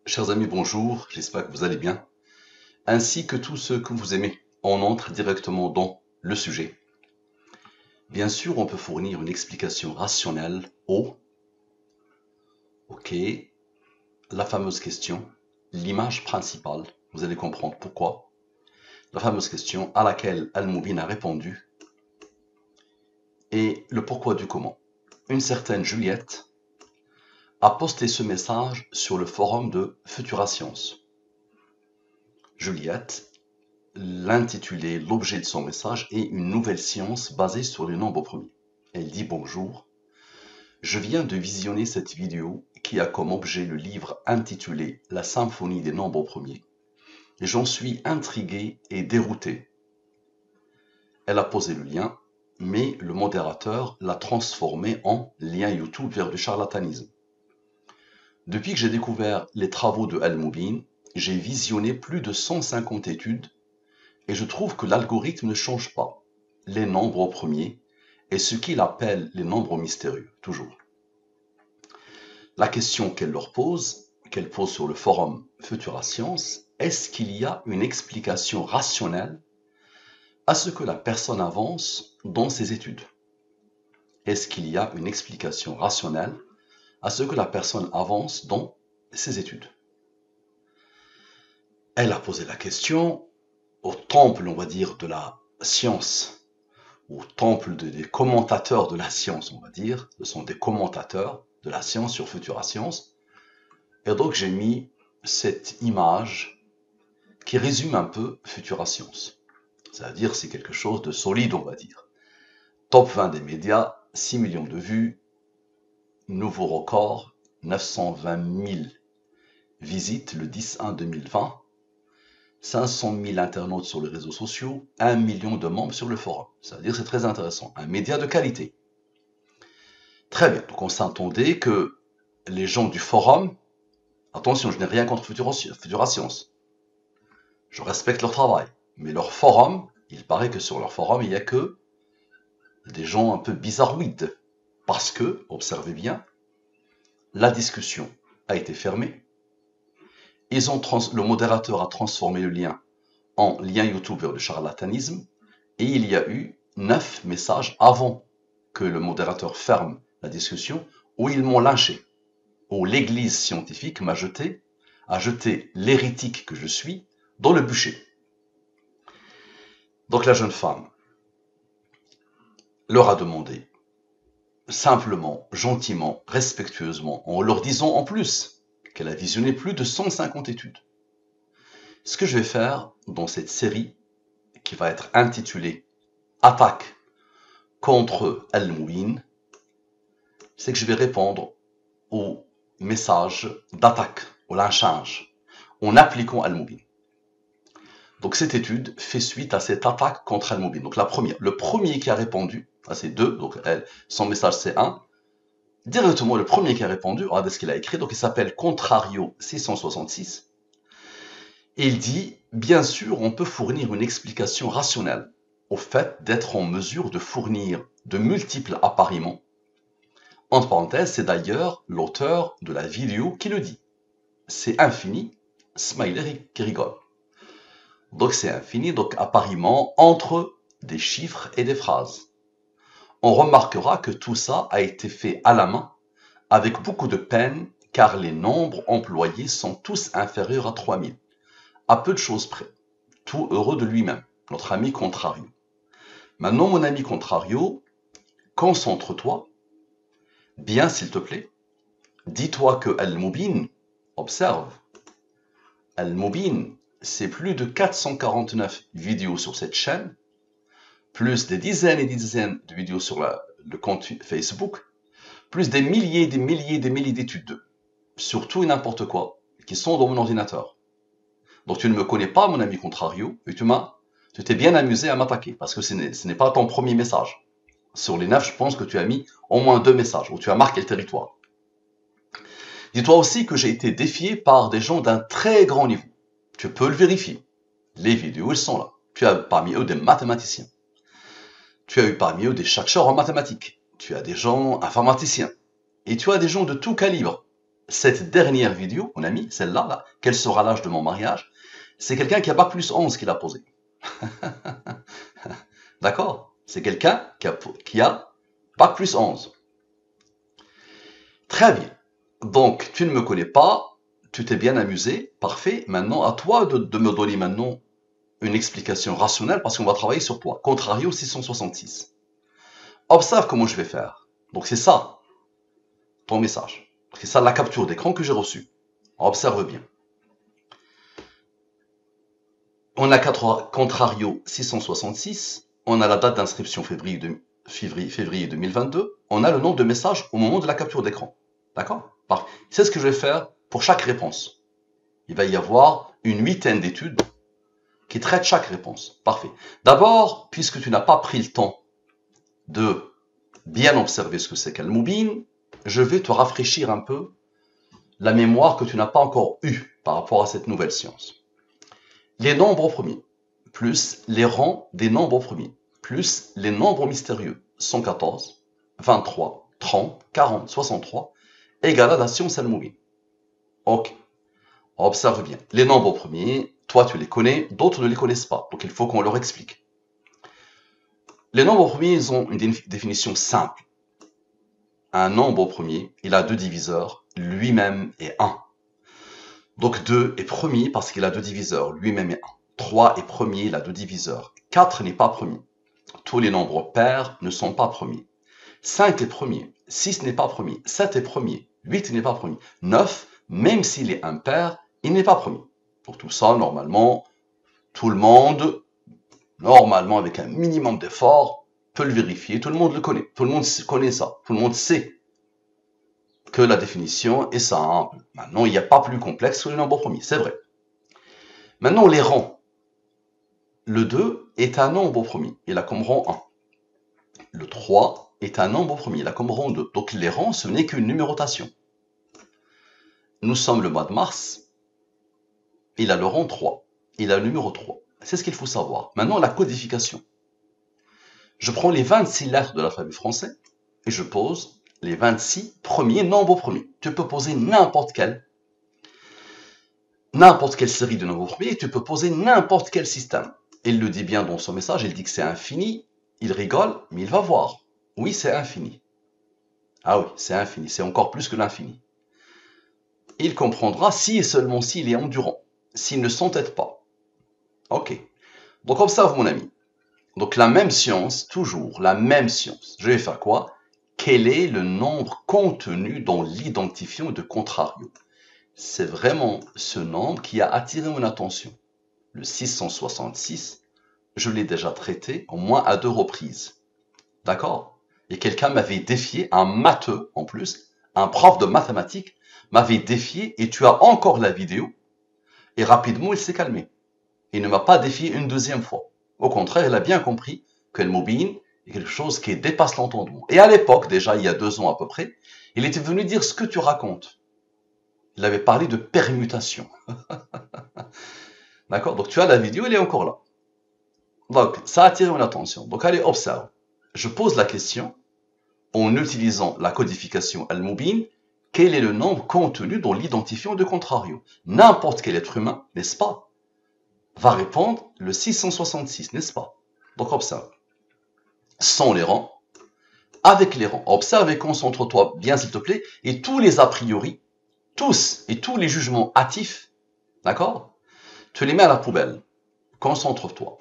Chers amis, bonjour, j'espère que vous allez bien, ainsi que tous ceux que vous aimez. On entre directement dans le sujet. Bien sûr, on peut fournir une explication rationnelle ok, la fameuse question, l'image principale, vous allez comprendre pourquoi, la fameuse question à laquelle Al-Moubin a répondu, et le pourquoi du comment. Une certaine Juliette a posté ce message sur le forum de Futura Science. Juliette, l'intitulé, l'objet de son message est une nouvelle science basée sur les nombres premiers. Elle dit bonjour. Je viens de visionner cette vidéo qui a comme objet le livre intitulé La symphonie des nombres premiers. Et j'en suis intrigué et dérouté. Elle a posé le lien, mais le modérateur l'a transformé en lien YouTube vers du charlatanisme. Depuis que j'ai découvert les travaux de Al-Moubin, j'ai visionné plus de 150 études et je trouve que l'algorithme ne change pas les nombres premiers et ce qu'il appelle les nombres mystérieux, toujours. La question qu'elle pose sur le forum Futura Science, est-ce qu'il y a une explication rationnelle à ce que la personne avance dans ses études? Est-ce qu'il y a une explication rationnelle à ce que la personne avance dans ses études? Elle a posé la question au temple, on va dire, de la science, au temple des commentateurs de la science, on va dire. Ce sont des commentateurs de la science sur Futura Science. Et donc j'ai mis cette image qui résume un peu Futura Science. C'est-à-dire c'est quelque chose de solide, on va dire. Top 20 des médias, 6 millions de vues, nouveau record, 920 000 visites le 10/1/2020, 500 000 internautes sur les réseaux sociaux, 1 million de membres sur le forum. C'est-à-dire c'est très intéressant. Un média de qualité. Très bien. Donc on s'entendait que les gens du forum, attention, je n'ai rien contre Futura Science. Je respecte leur travail. Mais leur forum, il paraît que sur leur forum, il n'y a que des gens un peu bizarroïdes. Parce que, observez bien, la discussion a été fermée. Le modérateur a transformé le lien en lien YouTube vers le charlatanisme. Et il y a eu 9 messages avant que le modérateur ferme la discussion où ils m'ont lynché. Où l'église scientifique a jeté l'hérétique que je suis dans le bûcher. Donc la jeune femme leur a demandé, simplement, gentiment, respectueusement, en leur disant en plus qu'elle a visionné plus de 150 études. Ce que je vais faire dans cette série, qui va être intitulée « Attaque contre Al-Moubin », c'est que je vais répondre aux messages d'attaque, au lynchage, en appliquant Al-Moubin. Donc cette étude fait suite à cette attaque contre Al-Moubin. Donc la première, le premier qui a répondu, c'est 2, donc son message c'est 1. Directement, le premier qui a répondu, regardez ce qu'il a écrit, donc il s'appelle Contrario 666. Et il dit, bien sûr, on peut fournir une explication rationnelle au fait d'être en mesure de fournir de multiples appariements. Entre parenthèses, c'est d'ailleurs l'auteur de la vidéo qui le dit. C'est infini, smiley qui rigole. Donc c'est infini, donc appariement entre des chiffres et des phrases. On remarquera que tout ça a été fait à la main, avec beaucoup de peine, car les nombres employés sont tous inférieurs à 3000. À peu de choses près. Tout heureux de lui-même, notre ami Contrario. Maintenant, mon ami Contrario, concentre-toi, bien s'il te plaît. Dis-toi que Al-Moubin, observe, Al-Moubin, c'est plus de 449 vidéos sur cette chaîne, plus des dizaines et des dizaines de vidéos sur le compte Facebook, plus des milliers d'études, sur tout et n'importe quoi, qui sont dans mon ordinateur. Donc tu ne me connais pas, mon ami Contrario, et tu t'es bien amusé à m'attaquer, parce que ce n'est pas ton premier message. Sur les 9, je pense que tu as mis au moins 2 messages, où tu as marqué le territoire. Dis-toi aussi que j'ai été défié par des gens d'un très grand niveau. Tu peux le vérifier. Les vidéos, elles sont là. Tu as parmi eux des mathématiciens. Tu as eu parmi eux des chercheurs en mathématiques. Tu as des gens informaticiens. Et tu as des gens de tout calibre. cette dernière vidéo, mon ami, celle-là, là, quel sera l'âge de mon mariage, c'est quelqu'un qui a bac plus 11 qui l'a posé. D'accord? C'est quelqu'un qui a bac plus 11. Très bien. Donc, tu ne me connais pas, tu t'es bien amusé, parfait. Maintenant, à toi de me donner maintenant une explication rationnelle parce qu'on va travailler sur toi. Contrario 666. Observe comment je vais faire. Donc, c'est ça, ton message. C'est ça la capture d'écran que j'ai reçue. Observe bien. On a contrario 666. On a la date d'inscription février 2022. On a le nombre de messages au moment de la capture d'écran. D'accord? C'est ce que je vais faire pour chaque réponse. Il va y avoir une huitaine d'études qui traitent chaque réponse. Parfait. D'abord, puisque tu n'as pas pris le temps de bien observer ce que c'est qu'Al-Mubin, je vais te rafraîchir un peu la mémoire que tu n'as pas encore eue par rapport à cette nouvelle science. Les nombres premiers, plus les rangs des nombres premiers, plus les nombres mystérieux, 114, 23, 30, 40, 63, égale à la science Al-Mubin. Ok. Observe bien. Les nombres premiers, toi tu les connais, d'autres ne les connaissent pas. Donc il faut qu'on leur explique. Les nombres premiers, ils ont une définition simple. Un nombre premier, il a deux diviseurs, lui-même est 1. Donc 2 est premier parce qu'il a deux diviseurs, lui-même est 1. 3 est premier, il a deux diviseurs. 4 n'est pas premier. Tous les nombres pairs ne sont pas premiers. 5 est premier, 6 n'est pas premier, 7 est premier, 8 n'est pas premier. 9, même s'il est impair, il n'est pas premier. Pour tout ça, normalement, tout le monde, normalement avec un minimum d'effort, peut le vérifier. Tout le monde le connaît. Tout le monde connaît ça. Tout le monde sait que la définition est simple. Maintenant, il n'y a pas plus complexe que les nombres premiers, c'est vrai. Maintenant, les rangs. Le 2 est un nombre premier, il a comme rang 1. Le 3 est un nombre premier, il a comme rang 2. Donc les rangs, ce n'est qu'une numérotation. Nous sommes le mois de mars, il a le rang 3, il a le numéro 3. C'est ce qu'il faut savoir. Maintenant, la codification. Je prends les 26 lettres de l'alphabet français et je pose les 26 premiers nombres premiers. Tu peux poser n'importe quelle série de nombres premiers et tu peux poser n'importe quel système. Il le dit bien dans son message, il dit que c'est infini, il rigole, mais il va voir. Oui, c'est infini. Ah oui, c'est infini, c'est encore plus que l'infini. Il comprendra si et seulement s'il est endurant, s'il ne s'entête pas. Ok. Donc observe mon ami. Donc la même science, toujours la même science. Je vais faire quoi? Quel est le nombre contenu dans l'identifiant de contrario? C'est vraiment ce nombre qui a attiré mon attention. Le 666, je l'ai déjà traité au moins à 2 reprises. D'accord? Et quelqu'un m'avait défié, un matheux en plus, un prof de mathématiques, m'avait défié et tu as encore la vidéo. Et rapidement, il s'est calmé. Il ne m'a pas défié une deuxième fois. Au contraire, il a bien compris que le Mubin est quelque chose qui dépasse l'entendement. Et à l'époque, déjà il y a 2 ans à peu près, il était venu dire ce que tu racontes. Il avait parlé de permutation. D'accord? Donc tu as la vidéo, elle est encore là. Donc ça a attiré mon attention. Donc allez, observe. Je pose la question en utilisant la codification Al-Mubin. Quel est le nombre contenu dans l'identifiant de contrario? N'importe quel être humain, n'est-ce pas, va répondre le 666, n'est-ce pas? Donc observe. Sans les rangs, avec les rangs. Observe et concentre-toi bien s'il te plaît. Et tous les a priori, tous et tous les jugements hâtifs, d'accord? Tu les mets à la poubelle. Concentre-toi.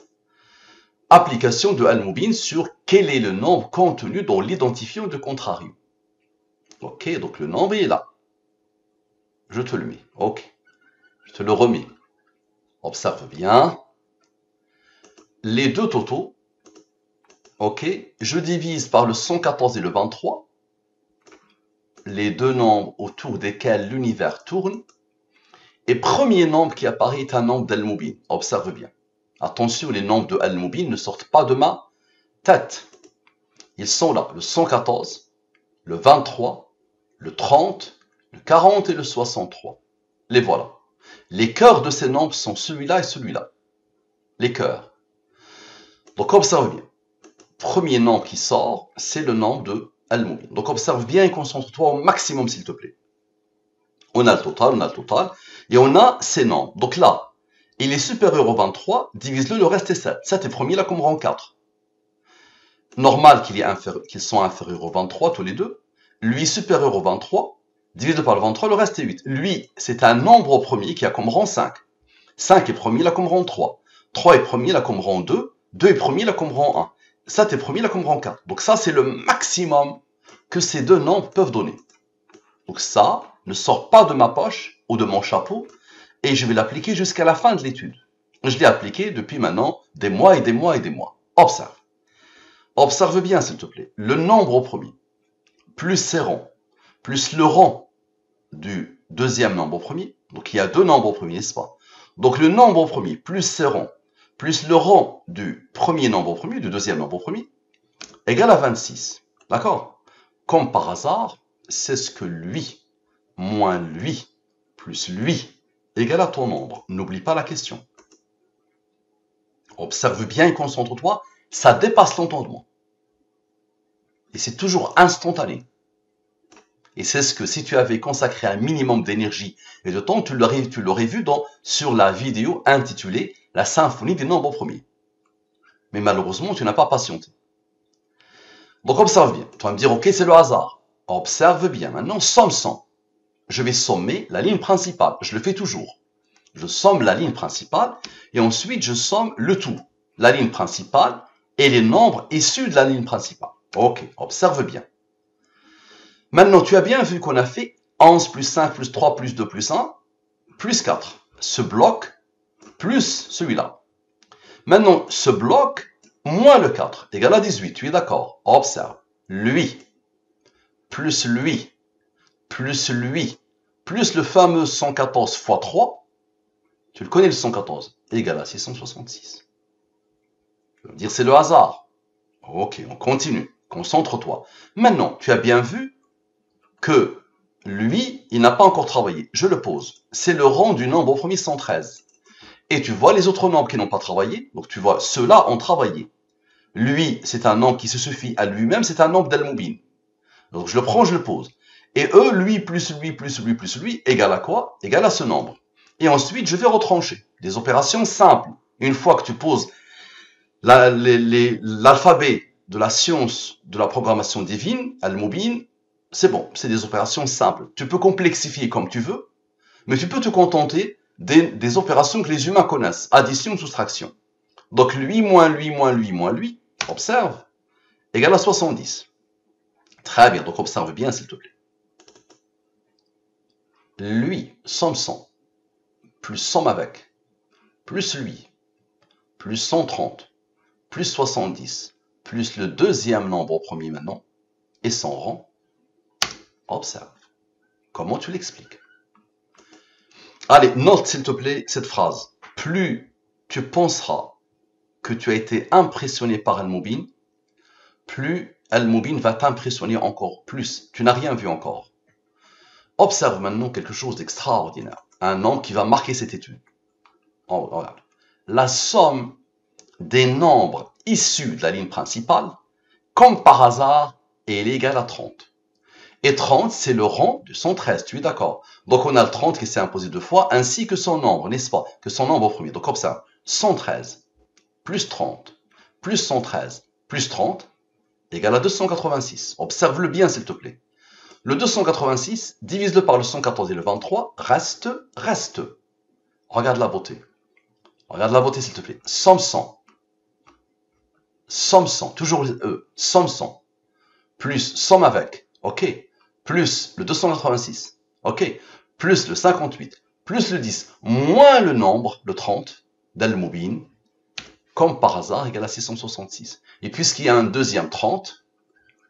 Application de Al-Mubin sur quel est le nombre contenu dans l'identifiant de contrario. Ok, donc le nombre est là. Je te le mets. Ok. Je te le remets. Observe bien. Les deux totaux. Ok. Je divise par le 114 et le 23. Les deux nombres autour desquels l'univers tourne. Et premier nombre qui apparaît est un nombre d'Al-Mubin. Observe bien. Attention, les nombres de Al-Mubin ne sortent pas de ma tête. Ils sont là. Le 114, le 23, le 30, le 40 et le 63. Les voilà. Les cœurs de ces nombres sont celui-là et celui-là. Les cœurs. Donc observe bien. Premier nombre qui sort, c'est le nombre de Al-Mubin. Donc observe bien et concentre-toi au maximum s'il te plaît. On a le total, et on a ces nombres. Donc là, il est supérieur au 23, divise-le, le reste est 7. 7 est premier, là comme rang 4. Normal qu'ils soient inférieurs au 23 tous les deux. Lui supérieur au 23, divise-le par le 23, le reste est 8. Lui, c'est un nombre au premier qui a comme rang 5. 5 est premier, là comme rang 3. 3 est premier, là comme rang 2. 2 est premier, là comme rang 1. 7 est premier, là comme rang 4. Donc ça, c'est le maximum que ces deux nombres peuvent donner. Donc ça ne sort pas de ma poche ou de mon chapeau et je vais l'appliquer jusqu'à la fin de l'étude. Je l'ai appliqué depuis maintenant des mois et des mois et des mois. Observe. Observe bien, s'il te plaît. Le nombre au premier, plus ses rangs, plus le rang du deuxième nombre au premier. Donc il y a deux nombres au premier, n'est-ce pas? Donc le nombre au premier, plus ses rangs, plus le rang du premier nombre au premier, du deuxième nombre au premier, égale à 26. D'accord? Comme par hasard, c'est ce que lui, moins lui, plus lui, égale à ton nombre. N'oublie pas la question. Observe bien et concentre-toi, ça dépasse l'entendement. Et c'est toujours instantané. Et c'est ce que si tu avais consacré un minimum d'énergie et de temps, tu l'aurais vu sur la vidéo intitulée « La symphonie des nombres premiers ». Mais malheureusement, tu n'as pas patienté. Donc observe bien. Tu vas me dire, ok, c'est le hasard. Observe bien. Maintenant, somme 100. Je vais sommer la ligne principale. Je le fais toujours. Je somme la ligne principale et ensuite je somme le tout. La ligne principale et les nombres issus de la ligne principale. Ok, observe bien. Maintenant, tu as bien vu qu'on a fait 11 plus 5 plus 3 plus 2 plus 1 plus 4. Ce bloc plus celui-là. Maintenant, ce bloc moins le 4 égale à 18. Tu es d'accord? Observe. Lui, plus lui, plus lui, plus le fameux 114 fois 3. Tu le connais le 114, égale à 666. Je veux dire, c'est le hasard. Ok, on continue. Concentre-toi. Maintenant, tu as bien vu que lui, il n'a pas encore travaillé. Je le pose. C'est le rang du nombre au premier 113. Et tu vois les autres nombres qui n'ont pas travaillé. Donc tu vois, ceux-là ont travaillé. Lui, c'est un nombre qui se suffit à lui-même, c'est un nombre d'Al-Mubin. Donc je le prends, je le pose. Et eux, lui, plus lui, plus lui, plus lui, égale à quoi? Égale à ce nombre. Et ensuite, je vais retrancher. Des opérations simples. Une fois que tu poses l'alphabet de la science de la programmation divine, Al-Mubin, c'est bon, c'est des opérations simples. Tu peux complexifier comme tu veux, mais tu peux te contenter des opérations que les humains connaissent. Addition, soustraction. Donc lui, moins lui, moins lui, moins lui, observe, égale à 70. Très bien, donc observe bien s'il te plaît. Lui, somme 100, plus somme avec, plus lui, plus 130, plus 70, plus le deuxième nombre au premier maintenant, et son rang, observe. Comment tu l'expliques? Allez, note s'il te plaît cette phrase. Plus tu penseras que tu as été impressionné par Al-Mubin, plus Al-Mubin va t'impressionner encore plus. Tu n'as rien vu encore. Observe maintenant quelque chose d'extraordinaire. Un nombre qui va marquer cette étude. Oh, regarde. La somme des nombres issus de la ligne principale, comme par hasard, est égale à 30. Et 30, c'est le rang de 113, tu es d'accord? Donc on a le 30 qui s'est imposé deux fois, ainsi que son nombre, n'est-ce pas? Que son nombre au premier. Donc observe, 113, plus 30, plus 113, plus 30, égale à 286. Observe-le bien, s'il te plaît. Le 286, divise-le par le 114 et le 23, reste. Regarde la beauté. Regarde la beauté, s'il te plaît. Somme 100. Somme 100, toujours somme 100. Plus somme avec, ok. Plus le 286, ok. Plus le 58, plus le 10, moins le nombre, le 30, d'Al-Mubin, comme par hasard, égale à 666. Et puisqu'il y a un deuxième 30,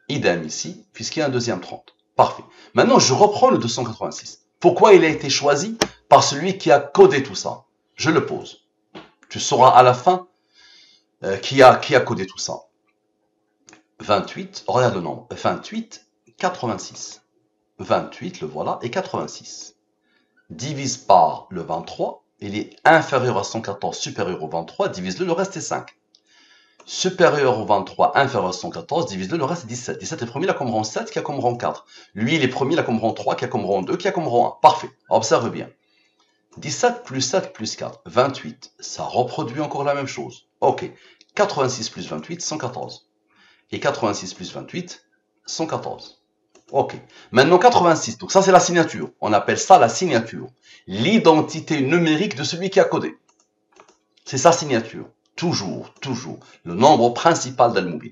idem ici, puisqu'il y a un deuxième 30. Parfait. Maintenant, je reprends le 286. Pourquoi il a été choisi par celui qui a codé tout ça? Je le pose. Tu sauras à la fin qui a codé tout ça. 28, regarde le nombre. 28, 86. 28, le voilà, et 86. Divise par le 23, il est inférieur à 114, supérieur au 23, divise-le, le reste est 5. Supérieur au 23, inférieur à 114, divise-le, le reste est 17. 17 est premier, il a comme rang 7, qui a comme rang 4. Lui, il est premier, il a comme rang 3, qui a comme rang 2, qui a comme rang 1. Parfait. Observe bien. 17 plus 7 plus 4, 28. Ça reproduit encore la même chose. Ok. 86 plus 28, 114. Et 86 plus 28, 114. Ok. Maintenant 86. Donc ça, c'est la signature. On appelle ça la signature. L'identité numérique de celui qui a codé. C'est sa signature. Toujours, toujours. Le nombre principal d'Al-Moubin.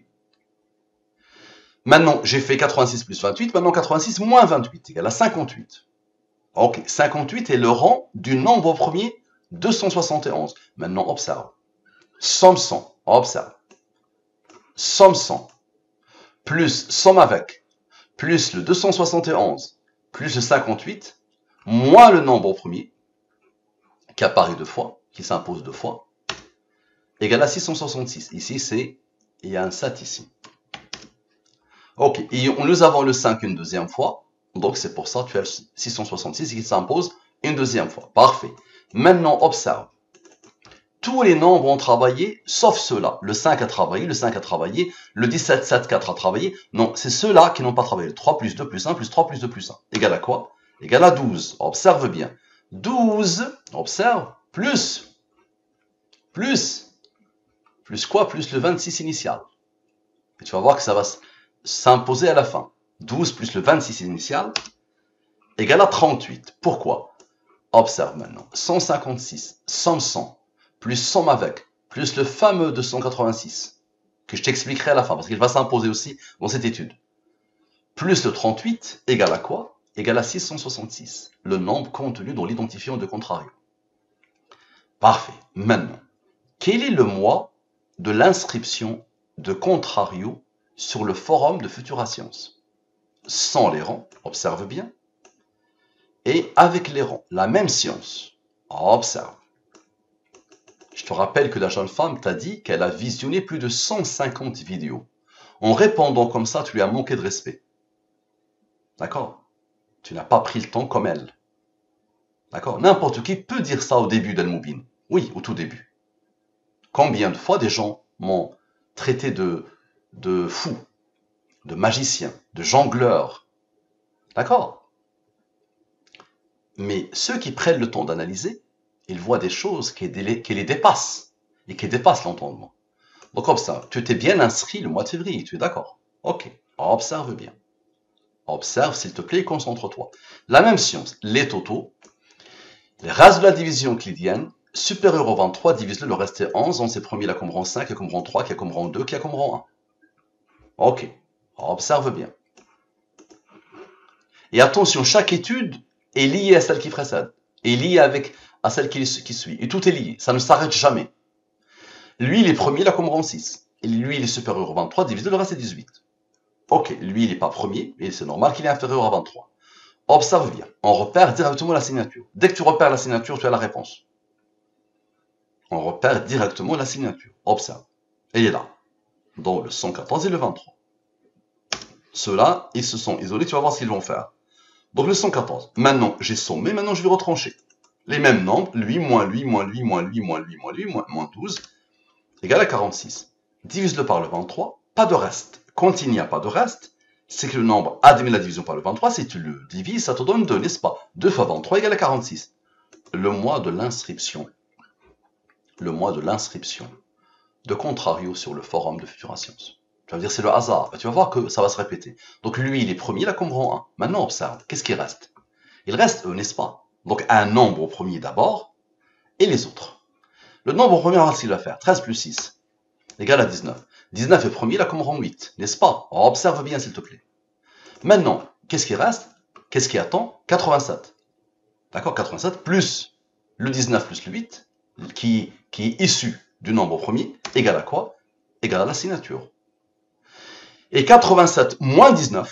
Maintenant, j'ai fait 86 plus 28. Maintenant, 86 moins 28 égale à 58. Ok. 58 est le rang du nombre premier 271. Maintenant, observe. Somme 100. Observe. Somme 100. Plus somme avec. Plus le 271. Plus le 58. Moins le nombre premier. Qui apparaît deux fois. Qui s'impose deux fois. Égale à 666. Ici, il y a un 7 ici. Ok, et nous avons le 5 une deuxième fois. Donc c'est pour ça que tu as le 666 qui s'impose une deuxième fois. Parfait. Maintenant, observe. Tous les nombres ont travaillé, sauf ceux-là. Le 5 a travaillé, le 5 a travaillé, le 17, 7, 4 a travaillé. Non, c'est ceux-là qui n'ont pas travaillé. 3 plus 2 plus 1 plus 3 plus 2 plus 1. Égal à quoi? Égal à 12. Observe bien. 12, observe, plus quoi? Plus le 26 initial. Et tu vas voir que ça va s'imposer à la fin. 12 plus le 26 initial égale à 38. Pourquoi? Observe maintenant. 156, somme 100, plus somme avec, plus le fameux 286, que je t'expliquerai à la fin, parce qu'il va s'imposer aussi dans cette étude. Plus le 38 égale à quoi? Égale à 666, le nombre contenu dans l'identifiant de contrario. Parfait. Maintenant, quel est le mois de l'inscription de contrario sur le forum de Futura Science? Sans les rangs, observe bien, et avec les rangs, la même science. Observe. Je te rappelle que la jeune femme t'a dit qu'elle a visionné plus de 150 vidéos. En répondant comme ça, tu lui as manqué de respect. D'accord? Tu n'as pas pris le temps comme elle. D'accord? N'importe qui peut dire ça au début d'Al-Moubin. Oui, au tout début. Combien de fois des gens m'ont traité de fou, de magicien, de jongleur. D'accord? Mais ceux qui prennent le temps d'analyser, ils voient des choses qui les dépassent, et qui dépassent l'entendement. Donc comme ça, tu t'es bien inscrit le mois de février, tu es d'accord? Ok, observe bien. Observe s'il te plaît et concentre-toi. La même science, les totaux, les rases de la division euclidienne, supérieur au 23, divise-le, le reste est 11, 11 est premier, il a comme rang 5, qui a comme rang 3, qui a comme rang 2, qui a comme rang 1. Ok, observe bien. Et attention, chaque étude est liée à celle qui précède, est liée à celle qui suit. Et tout est lié, ça ne s'arrête jamais. Lui, il est premier, il a comme rang 6. Et lui, il est supérieur au 23, divisé, le reste est 18. Ok, lui, il n'est pas premier, et c'est normal qu'il est inférieur à 23. Observe bien, on repère directement la signature. Dès que tu repères la signature, tu as la réponse. On repère directement la signature. Observe. Elle est là, dans le 114 et le 23. Ceux-là, ils se sont isolés, tu vas voir ce qu'ils vont faire. Donc le 114. Maintenant, j'ai sommé, maintenant je vais retrancher. Les mêmes nombres, lui, moins lui, moins lui, moins lui, moins lui, moins lui, moins 12, égale à 46. Divise-le par le 23, pas de reste. Quand il n'y a pas de reste, c'est que le nombre admet la division par le 23, si tu le divises, ça te donne 2, n'est-ce pas? 2 fois 23 égale à 46. Le mois de l'inscription. Le mois de l'inscription de contrario sur le forum de Futura Science. Tu vas dire c'est le hasard. Tu vas voir que ça va se répéter. Donc lui, il est premier, il a comme rang 1. Maintenant, observe. Qu'est-ce qui reste? Il reste eux, n'est-ce pas? Donc un nombre au premier d'abord, et les autres. Le nombre au premier, ce qu'il va faire. 13 plus 6 égale à 19. 19 est premier, il a comme rang 8, n'est-ce pas? Observe bien, s'il te plaît. Maintenant, qu'est-ce qui reste? Qu'est-ce qui attend? 87. D'accord? 87 plus le 19 plus le 8, qui est issu du nombre au premier, égale à quoi? Égale à la signature. Et 87 moins 19,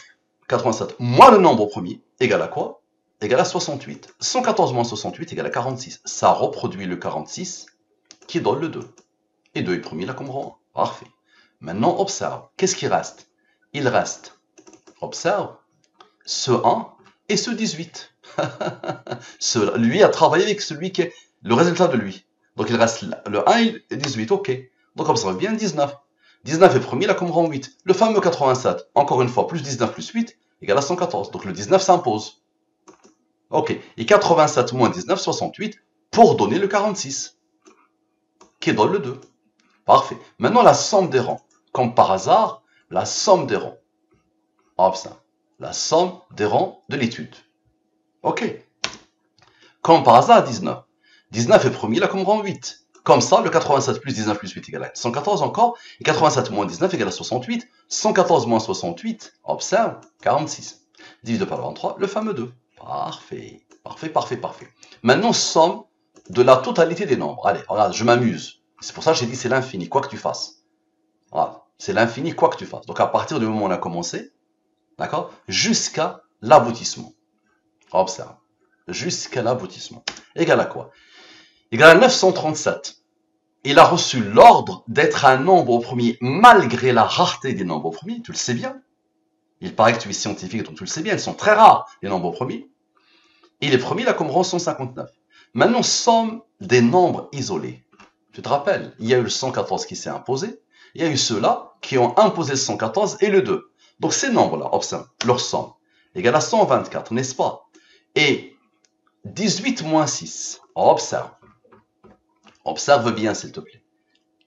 87 moins le nombre au premier, égale à quoi? Égale à 68. 114 moins 68 égale à 46. Ça reproduit le 46 qui donne le 2. Et 2 est premier, là comme rang 1. Parfait. Maintenant, observe. Qu'est-ce qui reste? Il reste, observe, ce 1 et ce 18. Lui a travaillé avec celui qui est le résultat de lui. Donc il reste le 1 et 18, ok. Donc observe bien 19. 19 est premier, là comme rang 8. Le fameux 87, encore une fois, plus 19 plus 8, égale à 114. Donc le 19 s'impose. Ok. Et 87 moins 19, 68, pour donner le 46, qui donne le 2. Parfait. Maintenant, la somme des rangs. Comme par hasard, la somme des rangs. Hop, ça. La somme des rangs de l'étude. Ok. Comme par hasard, 19. 19 est premier, là comme rang 8. Comme ça, le 87 plus 19 plus 8 égale à 114 encore. Et 87 moins 19 égale à 68. 114 moins 68, observe, 46. Divisé par 23, le fameux 2. Parfait. Parfait, parfait, parfait. Maintenant, somme de la totalité des nombres. Allez, regarde, je m'amuse. C'est pour ça que j'ai dit c'est l'infini, quoi que tu fasses. Voilà. C'est l'infini, quoi que tu fasses. Donc à partir du moment où on a commencé, d'accord, jusqu'à l'aboutissement. Observe. Jusqu'à l'aboutissement. Égal à quoi? Égal à 937. Il a reçu l'ordre d'être un nombre premier malgré la rareté des nombres premiers. Tu le sais bien. Il paraît que tu es scientifique, donc tu le sais bien. Ils sont très rares, les nombres premiers. Et les premiers, là, comme rang 159. Maintenant, somme des nombres isolés. Tu te rappelles, il y a eu le 114 qui s'est imposé. Il y a eu ceux-là qui ont imposé le 114 et le 2. Donc ces nombres-là, observe, leur somme égale à 124, n'est-ce pas? Et 18 moins 6, observe. Observe bien, s'il te plaît.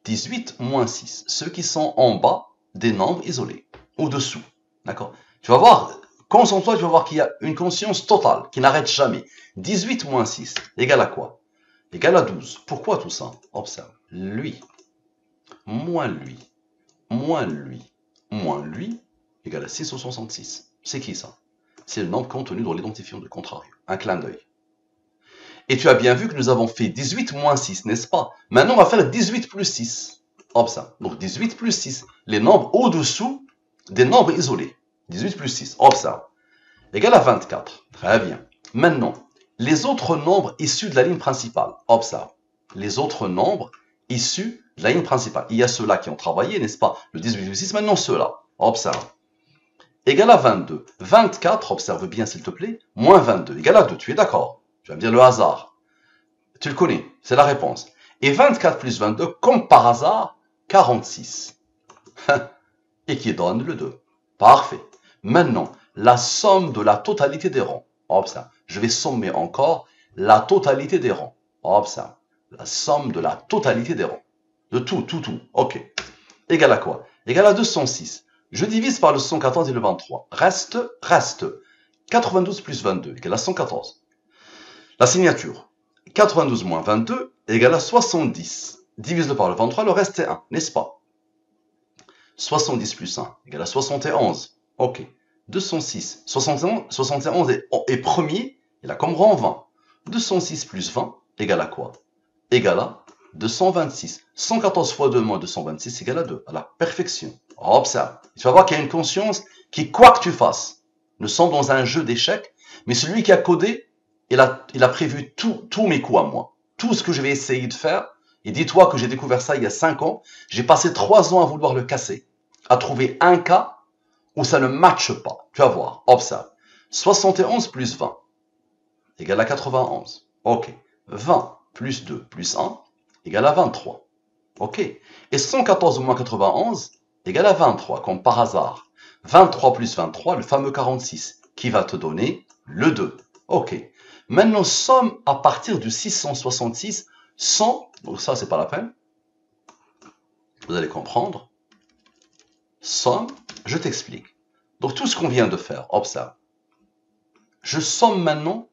18 moins 6, ceux qui sont en bas des nombres isolés, au-dessous. D'accord? Tu vas voir, concentre-toi, tu vas voir qu'il y a une conscience totale, qui n'arrête jamais. 18 moins 6, égale à quoi? Égale à 12. Pourquoi tout ça? Observe. Lui, moins lui, moins lui, moins lui, égale à 666. C'est qui ça? C'est le nombre contenu dans l'identifiant de contrario. Un clin d'œil. Et tu as bien vu que nous avons fait 18 moins 6, n'est-ce pas? Maintenant, on va faire 18 plus 6. Observe. Donc 18 plus 6. Les nombres au-dessous des nombres isolés. 18 plus 6. Observe. Égal à 24. Très bien. Maintenant, les autres nombres issus de la ligne principale. Observe. Les autres nombres issus de la ligne principale. Il y a ceux-là qui ont travaillé, n'est-ce pas? Le 18 plus 6, maintenant ceux-là. Observe. Égal à 22. 24, observe bien s'il te plaît, moins 22. Égal à 2. Tu es d'accord? Tu vas me dire le hasard. Tu le connais, c'est la réponse. Et 24 plus 22, comme par hasard, 46. Et qui donne le 2. Parfait. Maintenant, la somme de la totalité des rangs. Observe. Je vais sommer encore la totalité des rangs. Observe. La somme de la totalité des rangs. De tout. Ok. Égal à quoi? Égal à 206. Je divise par le 114 et le 23. Reste 92 plus 22 égale à 114. La signature. 92 moins 22 égale à 70. Divise-le par le 23, le reste est 1, n'est-ce pas? 70 plus 1 égale à 71. Ok. 206. 71 est premier, il a comme rang 20. 206 plus 20 égale à quoi? Égale à 226. 114 fois 2 moins 226 égale à 2, à la perfection. Observe. Tu vas voir qu'il y a une conscience qui, quoi que tu fasses, nous sommes dans un jeu d'échecs, mais celui qui a codé, il a prévu tous mes coups à moi. Tout ce que je vais essayer de faire. Et dis-toi que j'ai découvert ça il y a 5 ans. J'ai passé 3 ans à vouloir le casser. À trouver un cas où ça ne matche pas. Tu vas voir. Observe. 71 plus 20 égale à 91. Ok. 20 plus 2 plus 1 égale à 23. Ok. Et 114 moins 91 égale à 23, comme par hasard. 23 plus 23, le fameux 46, qui va te donner le 2. Ok. Maintenant, somme à partir du 666, 100, donc ça, c'est pas la peine. Vous allez comprendre. Somme, je t'explique. Donc, tout ce qu'on vient de faire, observe. Je somme maintenant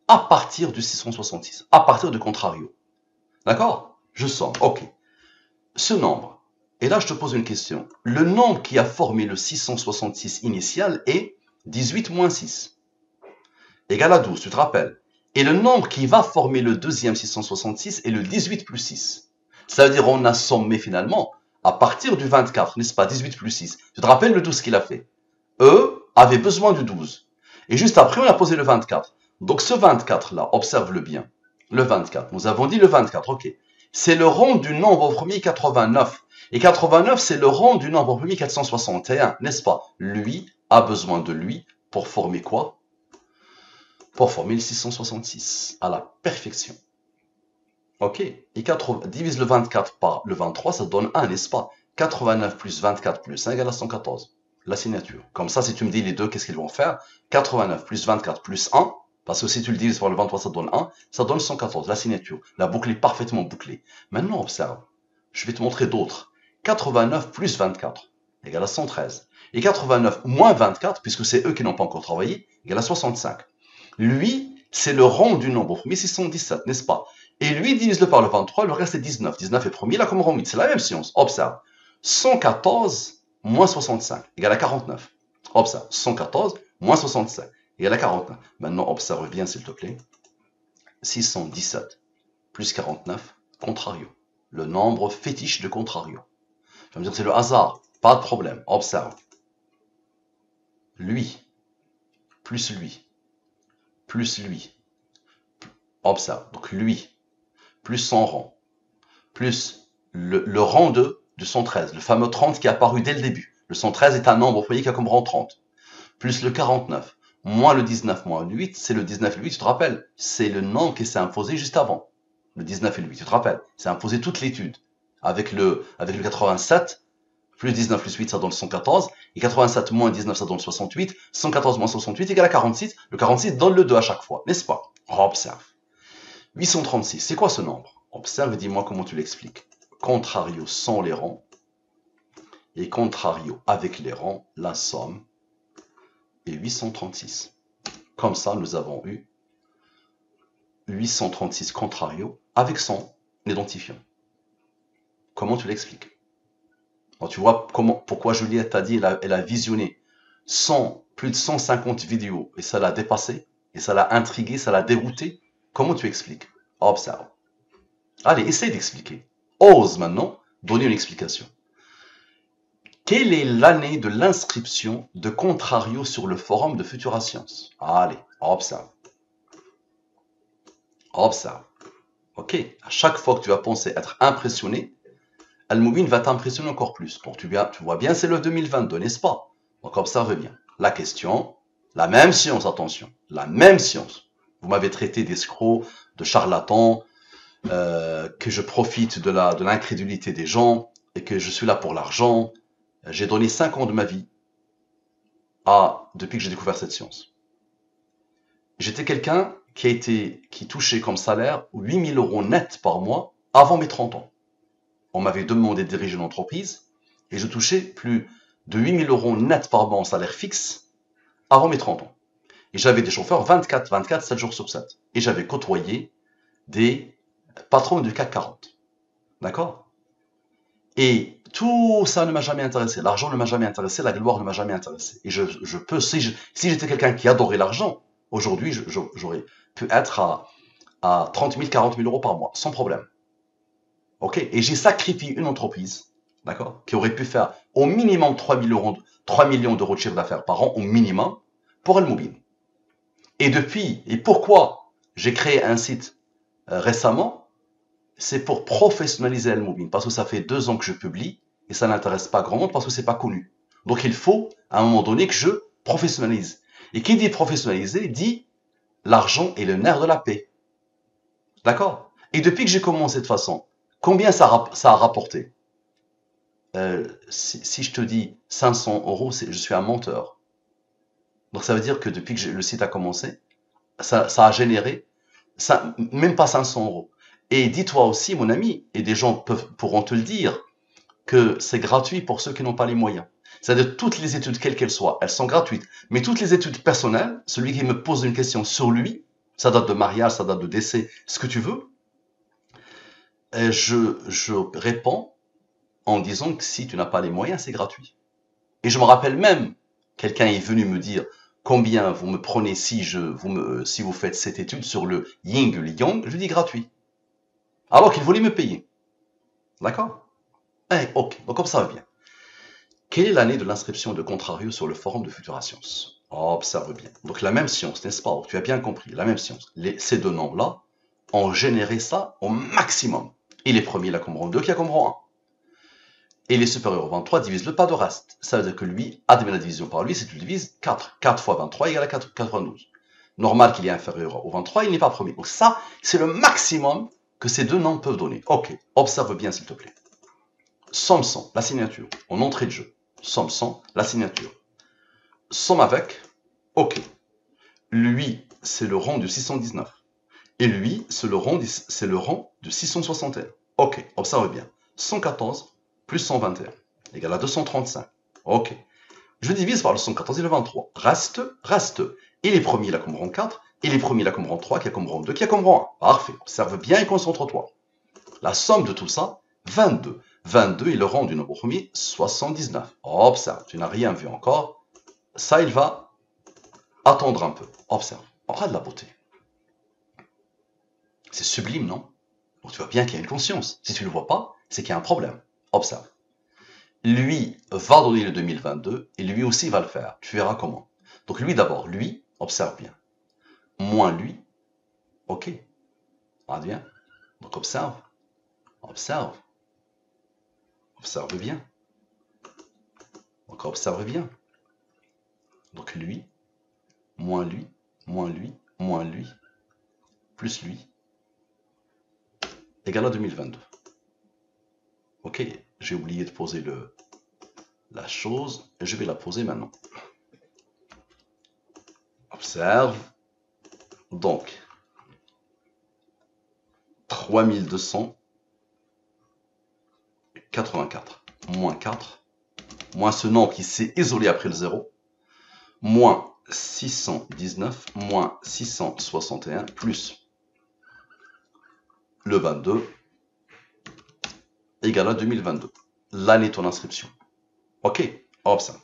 à partir du 666, à partir du contrario. D'accord? Je somme, ok. Ce nombre, et là, je te pose une question. Le nombre qui a formé le 666 initial est 18 moins 6. Égal à 12, tu te rappelles. Et le nombre qui va former le deuxième 666 est le 18 plus 6. Ça veut dire qu'on a sommé finalement à partir du 24, n'est-ce pas? 18 plus 6. Tu te rappelles le 12 qu'il a fait? Eux avaient besoin du 12. Et juste après, on a posé le 24. Donc ce 24-là, observe-le bien. Le 24, nous avons dit le 24, ok. C'est le rang du nombre premier 89. Et 89, c'est le rang du nombre premier 461, n'est-ce pas? Lui a besoin de lui pour former quoi? Pour former le 666 à la perfection. Ok. Et divise le 24 par le 23, ça donne 1, n'est-ce pas? 89 plus 24 plus 1 égale à 114. La signature. Comme ça, si tu me dis les deux, qu'est-ce qu'ils vont faire? 89 plus 24 plus 1, parce que si tu le divises par le 23, ça donne 1, ça donne 114, la signature. La boucle est parfaitement bouclée. Maintenant, observe. Je vais te montrer d'autres. 89 plus 24 égale à 113. Et 89 moins 24, puisque c'est eux qui n'ont pas encore travaillé, égale à 65. Lui, c'est le rang du nombre premier, c'est 117, n'est-ce pas? Et lui, divise-le par le 23, le reste est 19. 19 est premier, là comme rang 8. C'est la même science. Observe. 114 moins 65 égale à 49. Observe. 114 moins 65 égale à 49. Maintenant, observe bien, s'il te plaît. 617 plus 49, contrario. Le nombre fétiche de contrario. Je vais me dire que c'est le hasard. Pas de problème. Observe. Lui, plus lui, plus lui. Observe. Donc lui, plus son rang, plus le rang de 113, le fameux 30 qui est apparu dès le début. Le 113 est un nombre, vous voyez, qui a comme rang 30. Plus le 49, moins le 19, moins le 8, c'est le 19 et le 8, tu te rappelles? C'est le nombre qui s'est imposé juste avant. Le 19 et le 8, tu te rappelles? C'est imposé toute l'étude. Avec le 87, plus 19 plus 8, ça donne 114. Et 87 moins 19, ça donne 68. 114 moins 68 égale à 46. Le 46 donne le 2 à chaque fois, n'est-ce pas? Observe. 836, c'est quoi ce nombre? Observe et dis-moi comment tu l'expliques. Contrario sans les rangs et contrario avec les rangs, la somme est 836. Comme ça, nous avons eu 836 contrario avec son identifiant. Comment tu l'expliques? Tu vois pourquoi Juliette t'a dit, elle a visionné plus de 150 vidéos et ça l'a dépassé, et ça l'a intrigué, ça l'a dérouté. Comment tu expliques? Observe. Allez, essaye d'expliquer. Ose maintenant donner une explication. Quelle est l'année de l'inscription de Contrario sur le forum de Futura Science? Allez, observe. Observe. Ok, à chaque fois que tu vas penser être impressionné, Al-Moubin va t'impressionner encore plus. Donc tu vois bien, c'est le 2022, n'est-ce pas? Donc observe bien. La question, la même science, attention, la même science. Vous m'avez traité d'escroc, de charlatan, que je profite de l'incrédulité des gens et que je suis là pour l'argent. J'ai donné 5 ans de ma vie depuis que j'ai découvert cette science. J'étais quelqu'un qui touchait comme salaire 8 000 € net par mois avant mes 30 ans. On m'avait demandé de diriger une entreprise et je touchais plus de 8 000 € net par mois en salaire fixe avant mes 30 ans. Et j'avais des chauffeurs 24, 7 jours sur 7. Et j'avais côtoyé des patrons du CAC 40. D'accord? Et tout ça ne m'a jamais intéressé. L'argent ne m'a jamais intéressé, la gloire ne m'a jamais intéressé. Et si j'étais quelqu'un qui adorait l'argent, aujourd'hui, j'aurais pu être à 30 000, 40 000 € par mois, sans problème. Ok? Et j'ai sacrifié une entreprise, d'accord, qui aurait pu faire au minimum 3 millions d'euros de chiffre d'affaires par an, au minimum, pour Al-Moubin. Et pourquoi j'ai créé un site récemment? C'est pour professionnaliser Al-Moubin, parce que ça fait 2 ans que je publie, et ça n'intéresse pas grand monde parce que c'est pas connu. Donc il faut, à un moment donné, que je professionnalise. Et qui dit professionnaliser, dit l'argent est le nerf de la paix. D'accord? Et depuis que j'ai commencé de cette façon, combien ça a rapporté? Si je te dis 500 €, je suis un menteur. Donc ça veut dire que depuis que le site a commencé, ça a généré même pas 500 €. Et dis-toi aussi, mon ami, et des gens pourront te le dire, que c'est gratuit pour ceux qui n'ont pas les moyens. C'est-à-dire toutes les études, quelles qu'elles soient, elles sont gratuites. Mais toutes les études personnelles, celui qui me pose une question sur lui, sa date de mariage, sa date de décès, ce que tu veux, je réponds en disant que si tu n'as pas les moyens, c'est gratuit. Et je me rappelle même, quelqu'un est venu me dire combien vous me prenez si vous faites cette étude sur le yin et le yang, je dis gratuit. Alors qu'il voulait me payer. D'accord? Ok, donc observe bien. Quelle est l'année de l'inscription de Contrario sur le forum de Futura Science? Observe bien. Donc la même science, n'est-ce pas? Tu as bien compris, la même science. Ces deux nombres-là ont généré ça au maximum. Et les premiers, là, comme rang 2, qui a comme rang 1. Et les supérieurs au 23 divisent le pas de reste. Ça veut dire que lui, admet la division par lui, si tu le divises, 4. 4 fois 23 égale à 92. Normal qu'il est inférieur au 23, il n'est pas premier. Donc ça, c'est le maximum que ces deux nombres peuvent donner. Ok, observe bien s'il te plaît. Somme 100, la signature, en entrée de jeu. Somme 100, la signature. Somme avec, ok. Lui, c'est le rang de 619. Et lui, c'est le rang de 661. Ok, observe bien. 114 plus 121 égale à 235. Ok. Je divise par le 114 et le 23. Reste. Et les premiers là comme rang 4, et les premiers là comme rang 3, qui a comme rang 2, qui a comme rang 1. Parfait. Observe bien et concentre-toi. La somme de tout ça, 22. 22 est le rang du nombre premier, 79. Observe, tu n'as rien vu encore. Ça, il va attendre un peu. Observe. Aura de la beauté. C'est sublime, non? Donc tu vois bien qu'il y a une conscience. Si tu ne le vois pas, c'est qu'il y a un problème. Observe. Lui va donner le 2022 et lui aussi va le faire. Tu verras comment. Donc lui d'abord, lui, observe bien. Moins lui, ok. Regarde bien. Donc observe. Observe. Observe bien. Donc observe bien. Donc lui, moins lui, moins lui, moins lui, plus lui, égale à 2022. Ok, j'ai oublié de poser la chose, et je vais la poser maintenant. Observe. Donc, 3284, moins 4, moins ce nombre qui s'est isolé après le 0, moins 619, moins 661, plus le 22, égale à 2022. L'année de ton inscription. Ok, observe.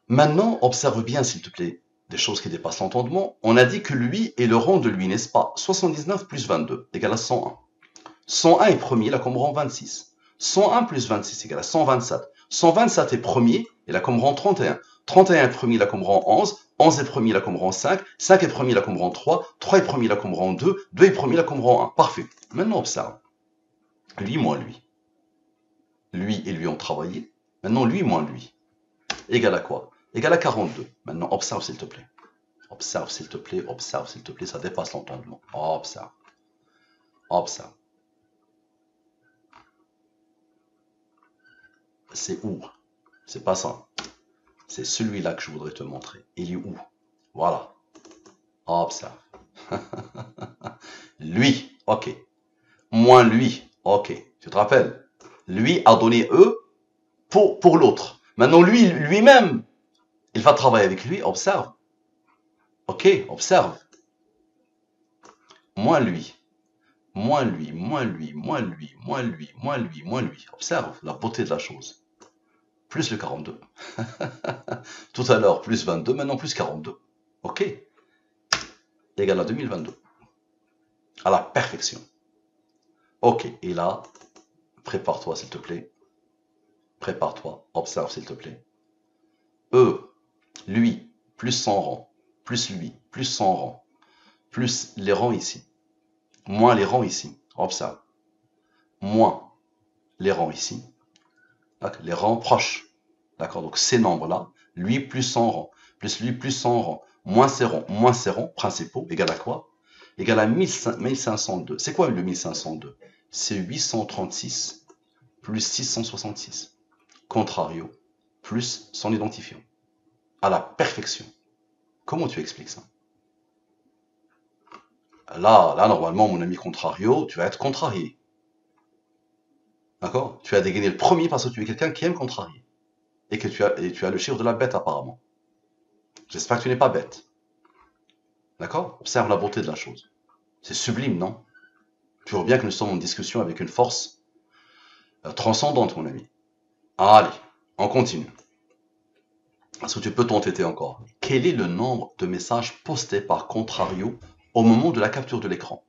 Maintenant, observe bien, s'il te plaît, des choses qui dépassent l'entendement. On a dit que lui est le rang de lui, n'est-ce pas? 79 plus 22 égale à 101. 101 est premier, il a comme rang 26. 101 plus 26 égale à 127. 127 est premier, il a comme rang 31. 31 est premier, il a comme rang 11. 11 est premier, il a comme rang 5. 5 est premier, il a comme rang 3. 3 est premier, il a comme rang 2. 2 est premier, il a comme rang 1. Parfait. Maintenant, observe. Lui moins lui. Lui et lui ont travaillé. Maintenant, lui moins lui. Égale à quoi? Égale à 42. Maintenant, observe s'il te plaît. Observe s'il te plaît, observe s'il te plaît, ça dépasse l'entendement. Observe. Observe. C'est où? C'est pas ça. C'est celui-là que je voudrais te montrer. Il est où? Voilà. Observe. Lui, ok. Moins lui, ok. Tu te rappelles? Lui a donné eux pour l'autre. Maintenant, lui-même, il va travailler avec lui, observe. Ok, observe. Moins lui. Moins lui, moins lui, moins lui, moins lui, moins lui, moins lui. Observe la beauté de la chose. Plus le 42. Tout à l'heure, plus 22, maintenant plus 42. Ok. Égal à 2022. À la perfection. Ok, et là, prépare-toi s'il te plaît. Prépare-toi, observe s'il te plaît. Lui, plus 100 rangs, plus lui, plus 100 rangs, plus les rangs ici, moins les rangs ici, observe. Moins les rangs ici, les rangs proches. D'accord, donc ces nombres-là, lui plus 100 rangs, plus lui plus 100 rangs, moins ces rangs principaux, égal à quoi? Égal à 1502. C'est quoi le 1502? C'est 836 plus 666. Contrario, plus son identifiant. À la perfection. Comment tu expliques ça? Là, normalement, mon ami contrario, tu vas être contrarié. D'accord? Tu as dégainé le premier parce que tu es quelqu'un qui aime contrarier. Et que tu as le chiffre de la bête apparemment. J'espère que tu n'es pas bête. D'accord? Observe la beauté de la chose. C'est sublime, non? Tu vois bien que nous sommes en discussion avec une force transcendante, mon ami. Allez, on continue. Est-ce que tu peux t'entêter encore? Quel est le nombre de messages postés par contrario au moment de la capture de l'écran?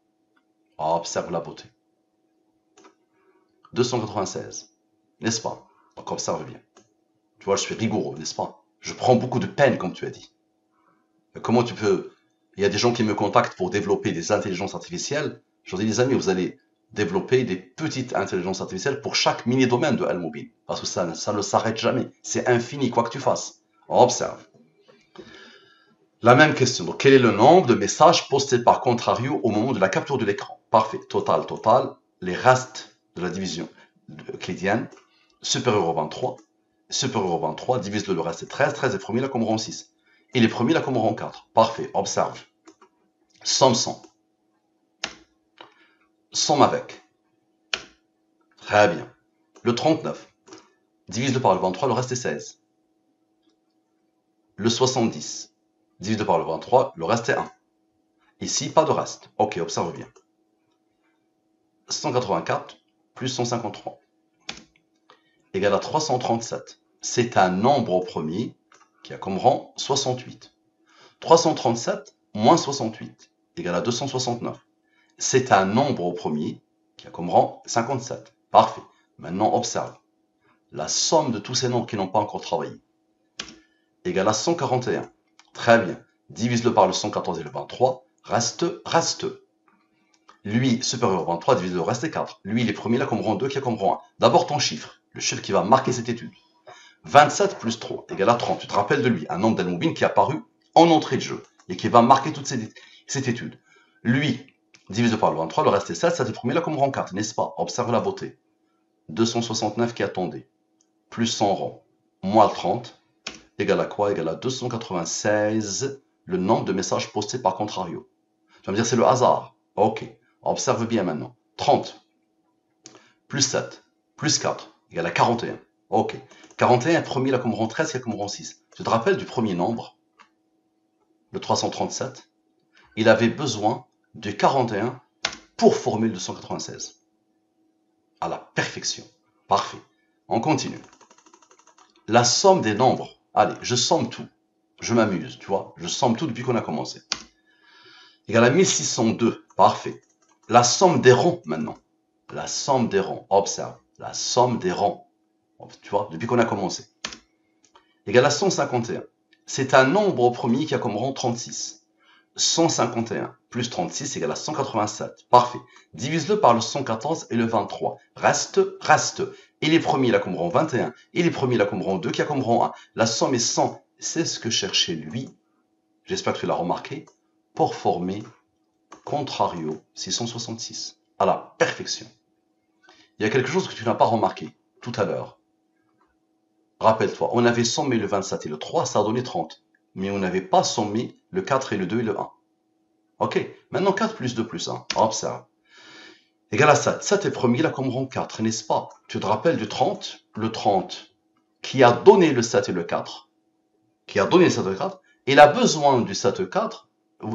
Observe la beauté. 296, n'est-ce pas? Donc observe bien. Tu vois, je suis rigoureux, n'est-ce pas? Je prends beaucoup de peine, comme tu as dit. Mais comment tu peux... Il y a des gens qui me contactent pour développer des intelligences artificielles. Je leur dis, les amis, vous allez développer des petites intelligences artificielles pour chaque mini-domaine de Al-Mobile. Parce que ça ne s'arrête jamais. C'est infini, quoi que tu fasses. Observe. La même question. Donc, quel est le nombre de messages postés par contrario au moment de la capture de l'écran? Parfait. Total. Les restes de la division euclidienne. supérieur au 23. Supérieur au 23, divise le reste, c'est 13. 13 est premier là comme rang 6. Et les premiers là comme rang 4. Parfait, observe. Somme 100. Somme avec. Très bien. Le 39. Divise-le par le 23, le reste est 16. Le 70. Divise-le par le 23, le reste est 1. Ici, pas de reste. Ok, observe bien. 184 plus 153 égale à 337. C'est un nombre au premier qui a comme rang 68. 337 moins 68 égale à 269. C'est un nombre au premier qui a comme rang 57. Parfait. Maintenant, observe. La somme de tous ces nombres qui n'ont pas encore travaillé égale à 141. Très bien. Divise-le par le 114 et le 23. Reste. Lui, supérieur au 23, divise le reste est 4. Lui, il est premier là comme rang 2 qui a comme rang 1. D'abord ton chiffre, le chiffre qui va marquer cette étude. 27 plus 3 égale à 30. Tu te rappelles de lui, un nombre d'Al-Moubin qui est apparu en entrée de jeu et qui va marquer toute cette étude. Lui, divise par le 23, le reste est 7, ça te premier là comme rang 4, n'est-ce pas? Observe la beauté. 269 qui attendait, plus 100 rangs, moins 30, égale à quoi? Égale à 296, le nombre de messages postés par contrario. Tu vas me dire c'est le hasard. Ok, observe bien maintenant. 30, plus 7, plus 4, égale à 41. Ok, 41 est premier là comme rang 13, il y a comme rang 6. Tu te rappelles du premier nombre, le 337? Il avait besoin de 41 pour former le 296. À la perfection. Parfait. On continue. La somme des nombres. Allez, je somme tout. Je m'amuse, tu vois. Je somme tout depuis qu'on a commencé. Égale à 1602. Parfait. La somme des rangs maintenant. La somme des rangs. Observe. La somme des rangs. Tu vois, depuis qu'on a commencé. Égale à 151. C'est un nombre au premier qui a comme rang 36. 151 plus 36 égale à 187. Parfait. Divise-le par le 114 et le 23. Reste. Et les premiers là comme rang 21. Et les premiers là comme rang 2 qui a comme rang 1. La somme est 100. C'est ce que cherchait lui. J'espère que tu l'as remarqué. Pour former contrario 666. À la perfection. Il y a quelque chose que tu n'as pas remarqué tout à l'heure. Rappelle-toi, on avait sommé le 27 et le 3, ça a donné 30. Mais on n'avait pas sommé le 4 et le 2 et le 1. Ok, maintenant 4 plus 2 plus 1, observe. Égal à 7. 7 est premier là comme rang 4, n'est-ce pas? Tu te rappelles du 30? Le 30 qui a donné le 7 et le 4. Qui a donné le 7 et le 4. Il a besoin du 7 et le 4.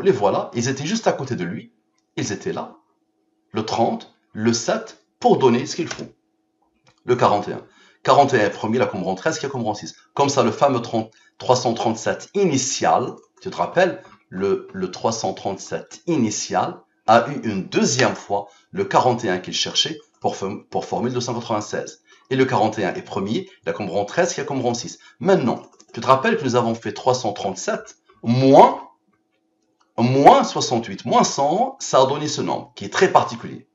Les voilà, ils étaient juste à côté de lui. Ils étaient là. Le 30, le 7, pour donner ce qu'il faut. Le 41. 41 est premier là comme rang 13 qui a comme rang 6. Comme ça, le fameux 337 initial, tu te rappelles? Le 337 initial a eu une deuxième fois le 41 qu'il cherchait pour former le 296. Et le 41 est premier, il a comme rang 13 qui a comme rang 6. Maintenant, tu te rappelles que nous avons fait 337 moins 68, moins 100, ça a donné ce nombre qui est très particulier.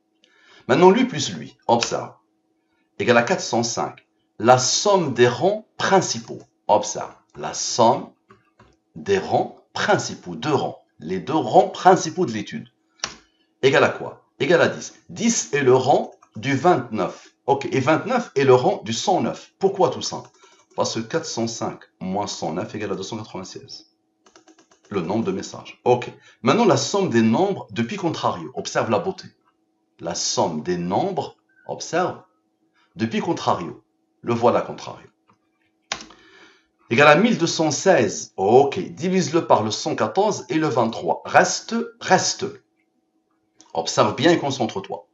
Maintenant, lui plus lui, observe, égale à 405. La somme des rangs principaux, observe, la somme des rangs principaux, deux rangs, les deux rangs principaux de l'étude, égale à quoi? Égale à 10. 10 est le rang du 29. Ok, et 29 est le rang du 109. Pourquoi tout ça? Parce que 405 moins 109 égale à 296. Le nombre de messages. Ok. Maintenant, la somme des nombres depuis contrario. Observe la beauté. La somme des nombres, observe, depuis contrario. Le voilà contrario. Égale à 1216. Ok. Divise-le par le 114 et le 23. Reste. Observe bien et concentre-toi.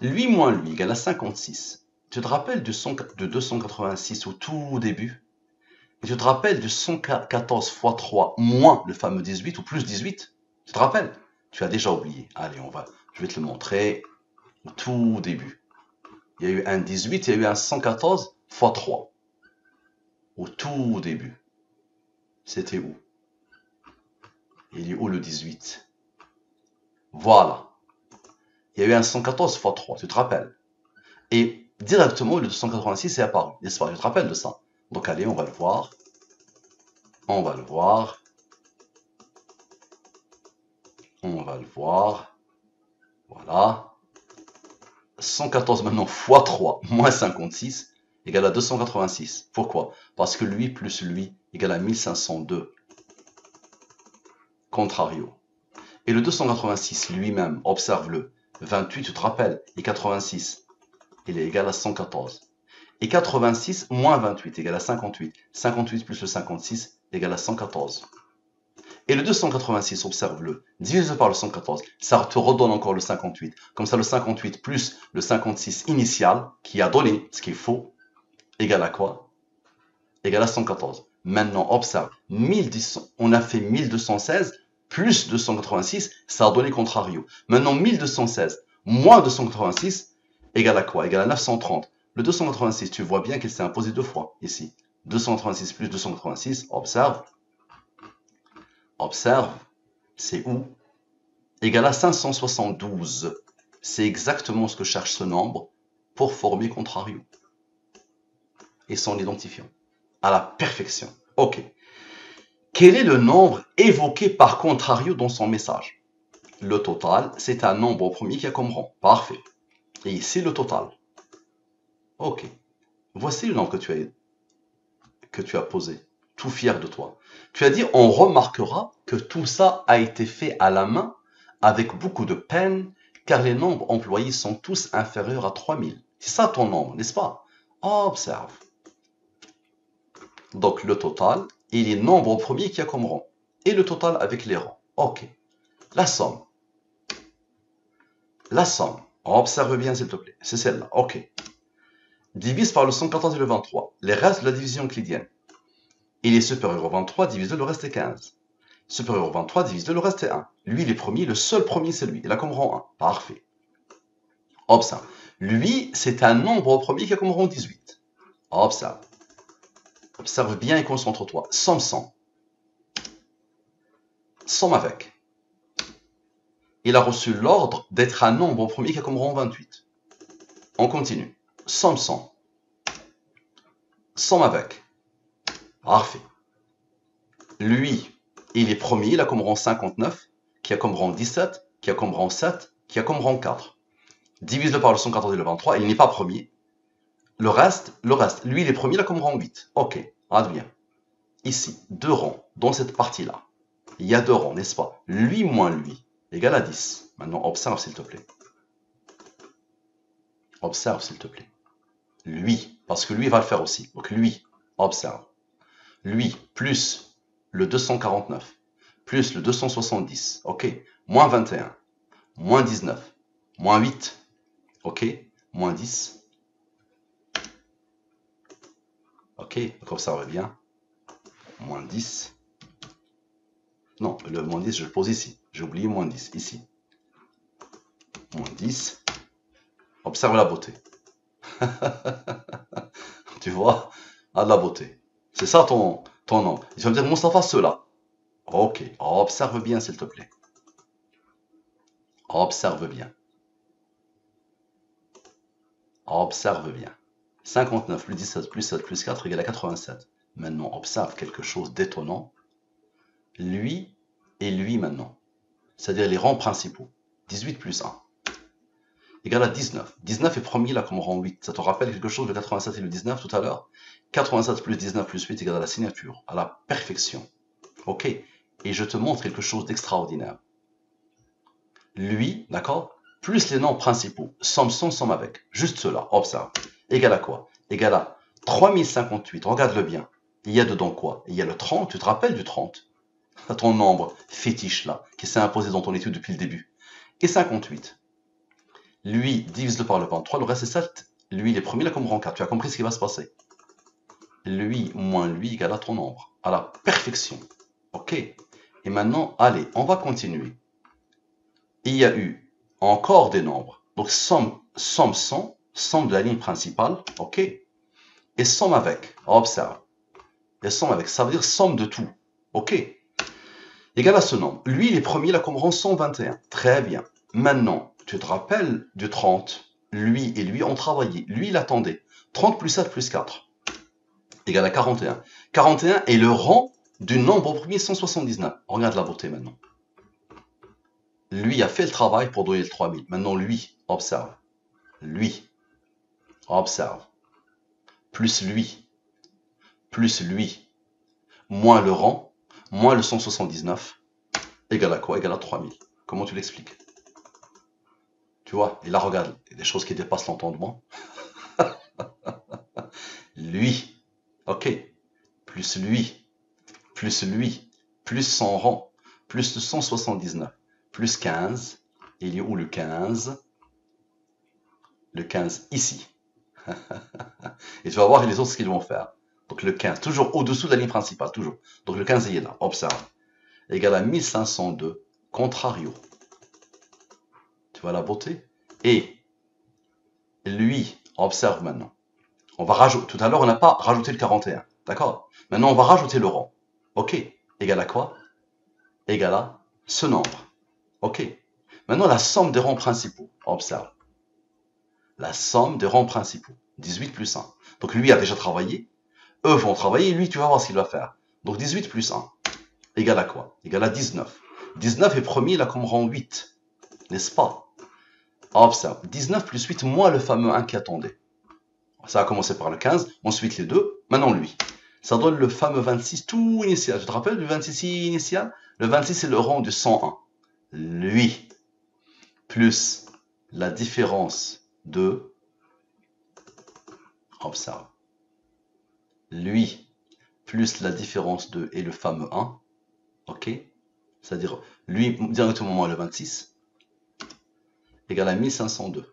Lui moins lui égale à 56. Tu te rappelles de 286 au tout début? Et tu te rappelles du 114 fois 3 moins le fameux 18 ou plus 18? Tu te rappelles? Tu as déjà oublié. Allez, je vais te le montrer au tout début. Il y a eu un 18, il y a eu un 114 fois 3. Au tout début. C'était où? Il est où le 18? Voilà. Il y a eu un 114 fois 3, tu te rappelles? Et directement, le 286 est apparu, n'est-ce pas? Je te rappelle de ça. Donc allez, on va le voir. On va le voir. Voilà. 114 maintenant fois 3, moins 56. égale à 286. Pourquoi? Parce que lui plus lui égale à 1502. Contrario. Et le 286 lui-même, observe-le. 28, tu te rappelles, et 86, il est égal à 114. Et 86 moins 28 égale à 58. 58 plus le 56 égale à 114. Et le 286, observe-le, divisé par le 114, ça te redonne encore le 58. Comme ça, le 58 plus le 56 initial, qui a donné ce qu'il faut, égale à quoi? Égale à 114. Maintenant, observe, 1200, on a fait 1216 plus 286, ça a donné contrario. Maintenant, 1216 moins 286 égale à quoi? Égale à 930. Le 286, tu vois bien qu'il s'est imposé deux fois ici. 286 plus 286, observe. Observe, c'est où? Égal à 572. C'est exactement ce que cherche ce nombre pour former contrario. Et son identifiant. À la perfection. Ok. Quel est le nombre évoqué par contrario dans son message? Le total, c'est un nombre au premier qui a comme rang. Parfait. Et ici, le total. Ok. Voici le nombre que tu as posé. Tout fier de toi. Tu as dit, on remarquera que tout ça a été fait à la main avec beaucoup de peine, car les nombres employés sont tous inférieurs à 3000. C'est ça ton nombre, n'est-ce pas? Observe. Donc le total, il est nombre au premier qui a comme rang. Et le total avec les rangs. Ok. La somme. La somme. Observe bien s'il te plaît. C'est celle-là. Ok. Divise par le 114 et le 23. Les restes de la division euclidienne. Il est supérieur au 23, divisé le reste est 15. Supérieur au 23, divisé le reste est 1. Lui, il est premier, le seul premier, c'est lui. Il a comme rang 1. Parfait. Observe. Lui, c'est un nombre au premier qui a comme rang 18. Observe. Observe bien et concentre-toi. Somme 100. Somme avec. Il a reçu l'ordre d'être un nombre au premier qui a comme rang 28. On continue. Somme 100. Somme avec. Parfait. Lui, il est premier, il a comme rang 59, qui a comme rang 17, qui a comme rang 7, qui a comme rang 4. Divise-le par le 114 et le 23, il n'est pas premier. Le reste, lui, il est premier, il a comme rang 8. Ok, adviens. Ici, deux rangs, dans cette partie-là. Il y a deux rangs, n'est-ce pas? Lui moins lui, égale à 10. Maintenant, observe, s'il te plaît. Observe, s'il te plaît. Lui, parce que lui, il va le faire aussi. Donc, lui, observe. Lui, plus le 249, plus le 270, ok? Moins 21, moins 19, moins 8, ok? Moins 10, ok? Donc, observe bien. Moins 10. Non, le moins 10, je le pose ici. J'ai oublié moins 10, ici. Moins 10. Observe la beauté. Tu vois? Ah, de la beauté. C'est ça ton nom. Tu vas me dire, Moustapha, cela. Ok. Observe bien, s'il te plaît. Observe bien. Observe bien. 59 plus 17 plus 7 plus 4 égale à 87. Maintenant, observe quelque chose d'étonnant. Lui et lui maintenant. C'est-à-dire les rangs principaux. 18 plus 1 égale à 19. 19 est premier là comme rang 8. Ça te rappelle quelque chose de 87 et le 19 tout à l'heure? 87 plus 19 plus 8 égale à la signature, à la perfection. Ok? Et je te montre quelque chose d'extraordinaire. Lui, d'accord? Plus les nombres principaux. Somme sans, somme avec. Juste cela. Observe. Égal à quoi? Égal à 3058. Regarde-le bien. Il y a dedans quoi? Il y a le 30. Tu te rappelles du 30? Ton nombre fétiche là, qui s'est imposé dans ton étude depuis le début. Et 58. Lui, divise-le par le 23. Le reste est 7. Lui, il est premier là comme rang 4. Tu as compris ce qui va se passer? Lui moins lui égale à ton nombre. À la perfection. Ok? Et maintenant, allez, on va continuer. Il y a eu encore des nombres. Donc, somme 100, somme de la ligne principale, ok? Et somme avec, observe. Et somme avec, ça veut dire somme de tout, ok? Égal à ce nombre. Lui, il est premier, il a comme rang 121. Très bien. Maintenant, tu te rappelles du 30. Lui et lui ont travaillé. Lui, il attendait. 30 plus 7 plus 4 égale à 41. 41 est le rang du nombre au premier 179. Regarde la beauté maintenant. Lui a fait le travail pour donner le 3000. Maintenant, lui, observe. Lui, observe. plus lui, moins le rang, moins le 179, égale à quoi? Égale à 3000. Comment tu l'expliques? Tu vois, et là, regarde, il y a des choses qui dépassent l'entendement. Lui, ok, plus lui, plus son rang, plus le 179, plus 15. Il est où le 15? Le 15 ici. Et tu vas voir les autres ce qu'ils vont faire. Donc le 15, toujours au-dessous de la ligne principale, toujours. Donc le 15 il est là, observe. Égal à 1502, contrario. Tu vois la beauté? Et lui, observe maintenant. On va rajouter, tout à l'heure on n'a pas rajouté le 41, d'accord? Maintenant on va rajouter le rang. Ok, égal à quoi? Égal à ce nombre. Ok. Maintenant la somme des rangs principaux, observe. La somme des rangs principaux, 18 plus 1. Donc lui a déjà travaillé, eux vont travailler, lui tu vas voir ce qu'il va faire. Donc 18 plus 1, égale à quoi? Égale à 19. 19 est premier, il a comme rang 8, n'est-ce pas? Observe, 19 plus 8 moins le fameux 1 qui attendait. Ça a commencé par le 15, ensuite les deux, maintenant lui. Ça donne le fameux 26 tout initial. Tu te rappelles du 26 initial? Le 26 c'est le rang du 101. Lui, plus la différence de, observe, lui, plus la différence de et le fameux 1, ok? C'est-à-dire, lui, directement le 26, égale à 1502.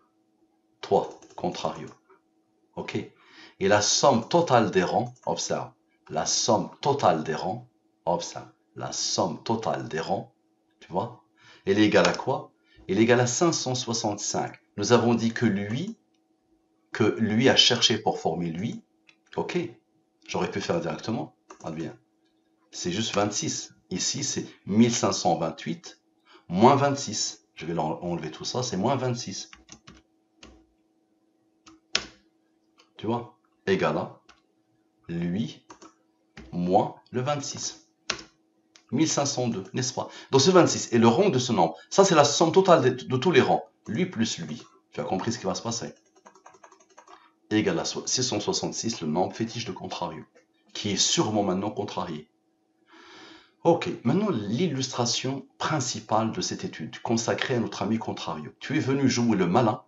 3, contrario. Ok? Et la somme totale des rangs, observe, la somme totale des rangs, observe, la somme totale des rangs, tu vois, elle est égale à quoi? Elle est égale à 565. Nous avons dit que lui a cherché pour former lui, ok? J'aurais pu faire directement, ah bien, c'est juste 26. Ici, c'est 1528 moins 26. Je vais enlever tout ça, c'est moins 26. Tu vois? Égal à lui moins le 26. 1502, n'est-ce pas? Donc ce 26 est le rang de ce nombre. Ça, c'est la somme totale de tous les rangs. Lui plus lui. Tu as compris ce qui va se passer? Égal à 666, le nombre fétiche de contrario, qui est sûrement maintenant contrarié. Ok, maintenant l'illustration principale de cette étude, consacrée à notre ami contrario. Tu es venu jouer le malin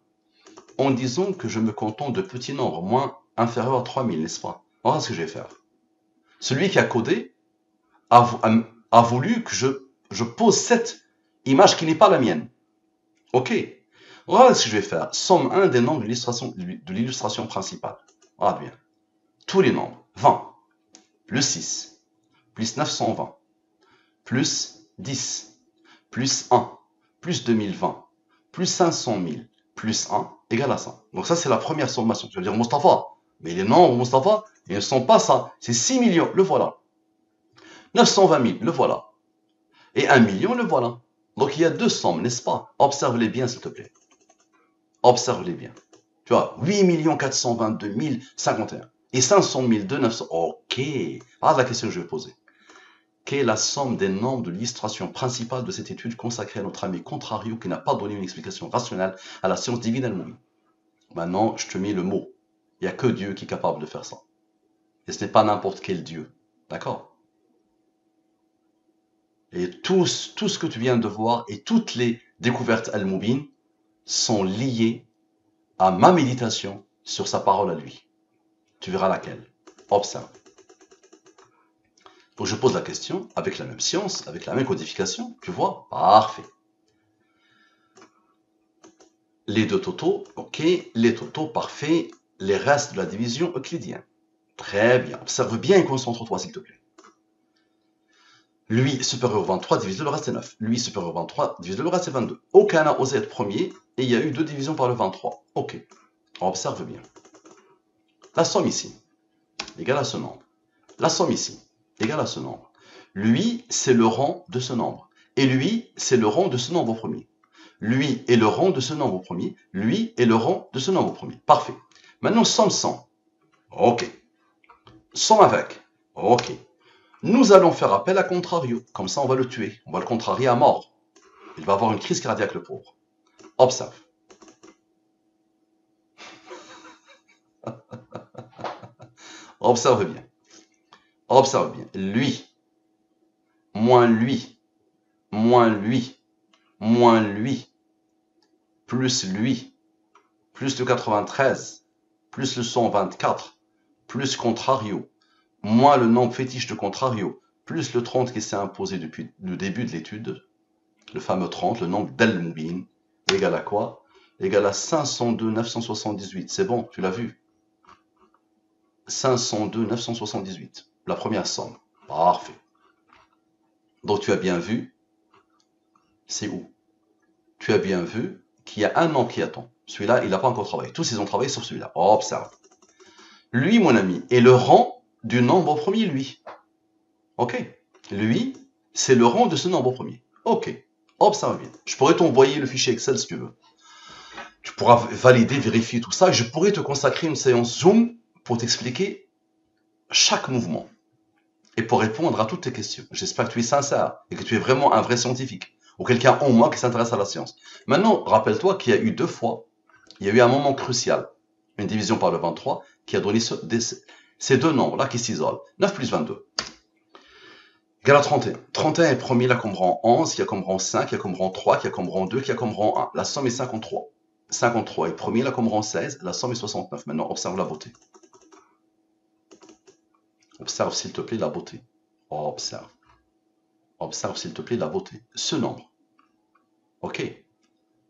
en disant que je me contente de petits nombres, moins inférieurs à 3000, n'est-ce pas? Voilà ce que je vais faire. Celui qui a codé a voulu que je pose cette image qui n'est pas la mienne. Ok. Voilà ce que je vais faire. Somme 1 des nombres de l'illustration principale. Voilà bien. Tous les nombres. 20, plus 6, plus 920, plus 10, plus 1, plus 2020, plus 500 000, plus 1, égale à ça. Donc ça, c'est la première sommation. Tu vas dire, Mustapha, mais les nombres, Mustapha, ils ne sont pas ça. C'est 6 millions, le voilà. 920 000, le voilà. Et 1 million, le voilà. Donc il y a deux sommes, n'est-ce pas? Observe-les bien, s'il te plaît. Observe-les bien. Tu vois, 8 422 051 et 500 900. Ok. Ah, la question que je vais poser. Quelle est la somme des nombres de l'illustration principale de cette étude consacrée à notre ami Contrario qui n'a pas donné une explication rationnelle à la science divine elle-même? Maintenant, je te mets le mot. Il n'y a que Dieu qui est capable de faire ça. Et ce n'est pas n'importe quel Dieu. D'accord? Et tout ce que tu viens de voir et toutes les découvertes al-Moubin sont liées à ma méditation sur sa parole à lui. Tu verras laquelle. Observe. Donc je pose la question avec la même science, avec la même codification. Tu vois? Parfait. Les deux totaux, ok. Les totaux, parfait. Les restes de la division euclidienne. Très bien. Observe bien et concentre-toi, s'il te plaît. Lui supérieur au 23, divisé le reste est 9. Lui supérieur au 23, divisé le reste est 22. Aucun n'a osé être premier et il y a eu deux divisions par le 23. Ok. Observe bien. La somme ici, égale à ce nombre. La somme ici, égale à ce nombre. Lui, c'est le rang de ce nombre. Et lui, c'est le rang de ce nombre au premier. Lui est le rang de ce nombre au premier. Lui est le rang de ce nombre au premier. Parfait. Maintenant, somme 100. Ok. Somme avec. Ok. Nous allons faire appel à contrario. Comme ça, on va le tuer. On va le contrarier à mort. Il va avoir une crise cardiaque, le pauvre. Observe. Observe bien. Observe bien. Lui, moins lui, moins lui, moins lui, plus lui, plus le 93, plus le 124, plus contrario, moins le nombre fétiche de contrario, plus le 30 qui s'est imposé depuis le début de l'étude, le fameux 30, le nombre d'Al-Mubin, égale à quoi? Égale à 502 978. C'est bon, tu l'as vu? 502 978. La première somme. Parfait. Donc tu as bien vu, c'est où? Tu as bien vu qu'il y a un nom qui attend. Celui-là, il n'a pas encore travaillé. Tous ils ont travaillé sur celui-là. Observe. Lui, mon ami, est le rang du nombre premier, lui. Ok? Lui, c'est le rang de ce nombre premier. Ok. Observe bien. Je pourrais t'envoyer le fichier Excel si tu veux. Tu pourras valider, vérifier tout ça. Je pourrais te consacrer une séance Zoom pour t'expliquer chaque mouvement et pour répondre à toutes tes questions. J'espère que tu es sincère et que tu es vraiment un vrai scientifique ou quelqu'un en moi qui s'intéresse à la science. Maintenant, rappelle-toi qu'il y a eu 2 fois, il y a eu un moment crucial, une division par le 23, qui a donné ces deux nombres-là qui s'isolent. 9 plus 22 égale à 31. 31 est premier là comme rang 11, qui a comme rang 5, qui a comme rang 3, qui a comme rang 2, qui a comme rang 1. La somme est 53. 53 est premier là comme rang 16, la somme est 69. Maintenant, observe la beauté. Observe s'il te plaît la beauté. Observe. Observe s'il te plaît la beauté. Ce nombre. Ok.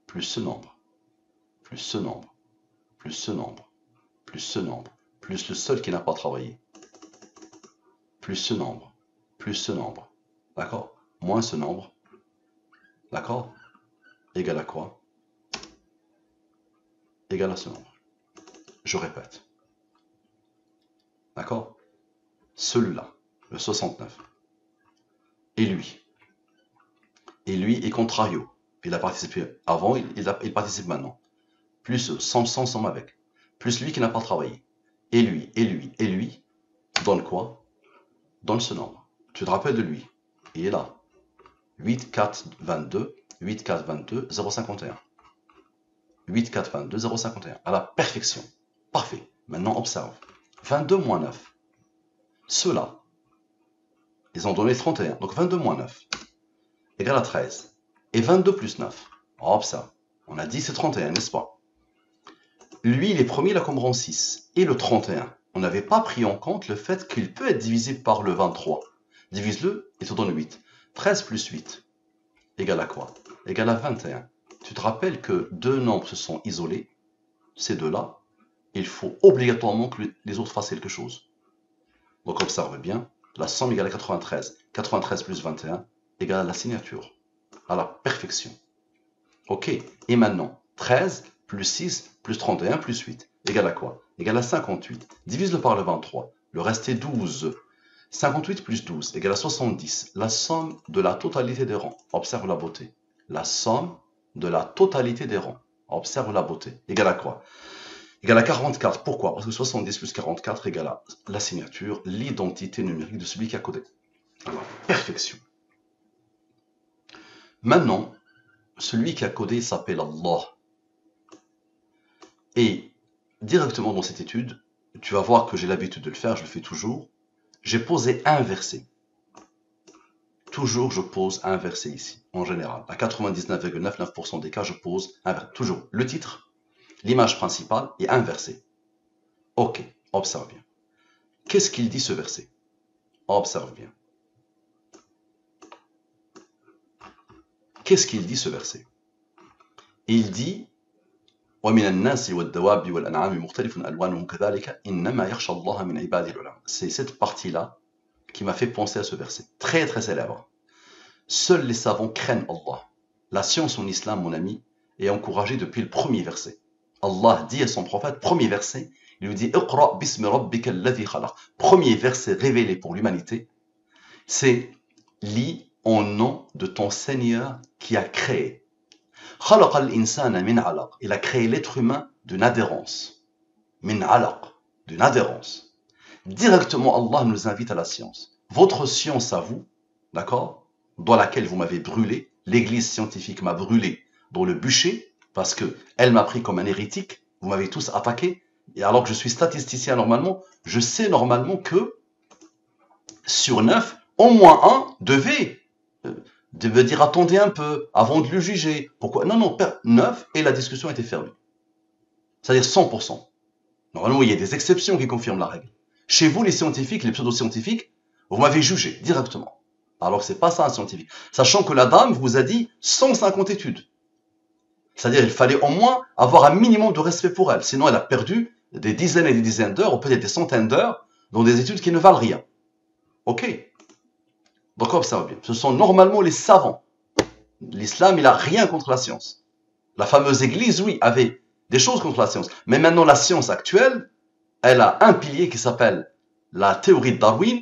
Plus ce nombre. Plus ce nombre. Plus ce nombre. Plus ce nombre. Plus le seul qui n'a pas travaillé. Plus ce nombre. Plus ce nombre. D'accord? Moins ce nombre. D'accord? Égal à quoi? Égal à ce nombre. Je répète. D'accord? Celui-là, le 69. Et lui. Et lui est contrario. Il a participé avant, il participe maintenant. Plus eux, somme avec. Plus lui qui n'a pas travaillé. Et lui, et lui, et lui, donne quoi? Donne ce nombre. Tu te rappelles de lui. Il est là. 8, 4, 22, 8, 4, 22, 0,51. 8, 4, 22, 0,51. À la perfection. Parfait. Maintenant, observe. 22 moins 9. Ceux-là, ils ont donné 31. Donc 22 moins 9 égale à 13. Et 22 plus 9. Observe. On a dit c'est 31, n'est-ce pas? Lui, il est premier là comme rang 6. Et le 31, on n'avait pas pris en compte le fait qu'il peut être divisé par le 23. Divise-le, il te donne 8. 13 plus 8 égale à quoi? Égale à 21. Tu te rappelles que deux nombres se sont isolés, ces deux-là, il faut obligatoirement que les autres fassent quelque chose. Donc observe bien, la somme égale à 93. 93 plus 21 égale à la signature, à la perfection. Ok, et maintenant, 13 plus 6 plus 31 plus 8 égale à quoi? Égale à 58. Divise-le par le 23, le reste est 12. 58 plus 12 égale à 70. La somme de la totalité des rangs. Observe la beauté. La somme de la totalité des rangs. Observe la beauté. Égale à quoi? Égale à 44. Pourquoi? Parce que 70 plus 44 égale à la signature, l'identité numérique de celui qui a codé. Alors, perfection. Maintenant, celui qui a codé s'appelle Allah. Et directement dans cette étude, tu vas voir que j'ai l'habitude de le faire, je le fais toujours. J'ai posé un verset. Toujours, je pose un verset ici, en général. À 99,99% des cas, je pose un verset. Toujours le titre, l'image principale et un verset. Ok, observe bien. Qu'est-ce qu'il dit ce verset? Observe bien. Qu'est-ce qu'il dit ce verset? Il dit c'est cette partie-là qui m'a fait penser à ce verset. Très très célèbre. Seuls les savants craignent Allah. La science en islam, mon ami, est encouragée depuis le premier verset. Allah dit à son prophète, premier verset, il lui dit Iqra bismi rabbika alladhi khalaq. Premier verset révélé pour l'humanité, c'est lis en nom de ton Seigneur qui a créé. خلق الإنسان من علق. Il a créé l'être humain d'une adhérence. Min alaq, d'une adhérence. Directement, Allah nous invite à la science. Votre science à vous, d'accord, dans laquelle vous m'avez brûlé, l'église scientifique m'a brûlé dans le bûcher, parce qu'elle m'a pris comme un hérétique, vous m'avez tous attaqué, Et alors que je suis statisticien normalement, je sais normalement que sur 9, au moins un devait dire attendez un peu avant de le juger. Pourquoi? Non, non, 9 et la discussion était fermée. C'est-à-dire 100%. Normalement, il y a des exceptions qui confirment la règle. Chez vous, les scientifiques, les pseudo-scientifiques, vous m'avez jugé directement. Alors que c'est pas ça un scientifique. Sachant que la dame vous a dit 150 études. C'est-à-dire qu'il fallait au moins avoir un minimum de respect pour elle. Sinon, elle a perdu des dizaines et des dizaines d'heures, ou peut-être des centaines d'heures, dans des études qui ne valent rien. Ok? Donc observe bien. Ce sont normalement les savants. L'islam, il n'a rien contre la science. La fameuse église, oui, avait des choses contre la science. Mais maintenant, la science actuelle, elle a un pilier qui s'appelle la théorie de Darwin,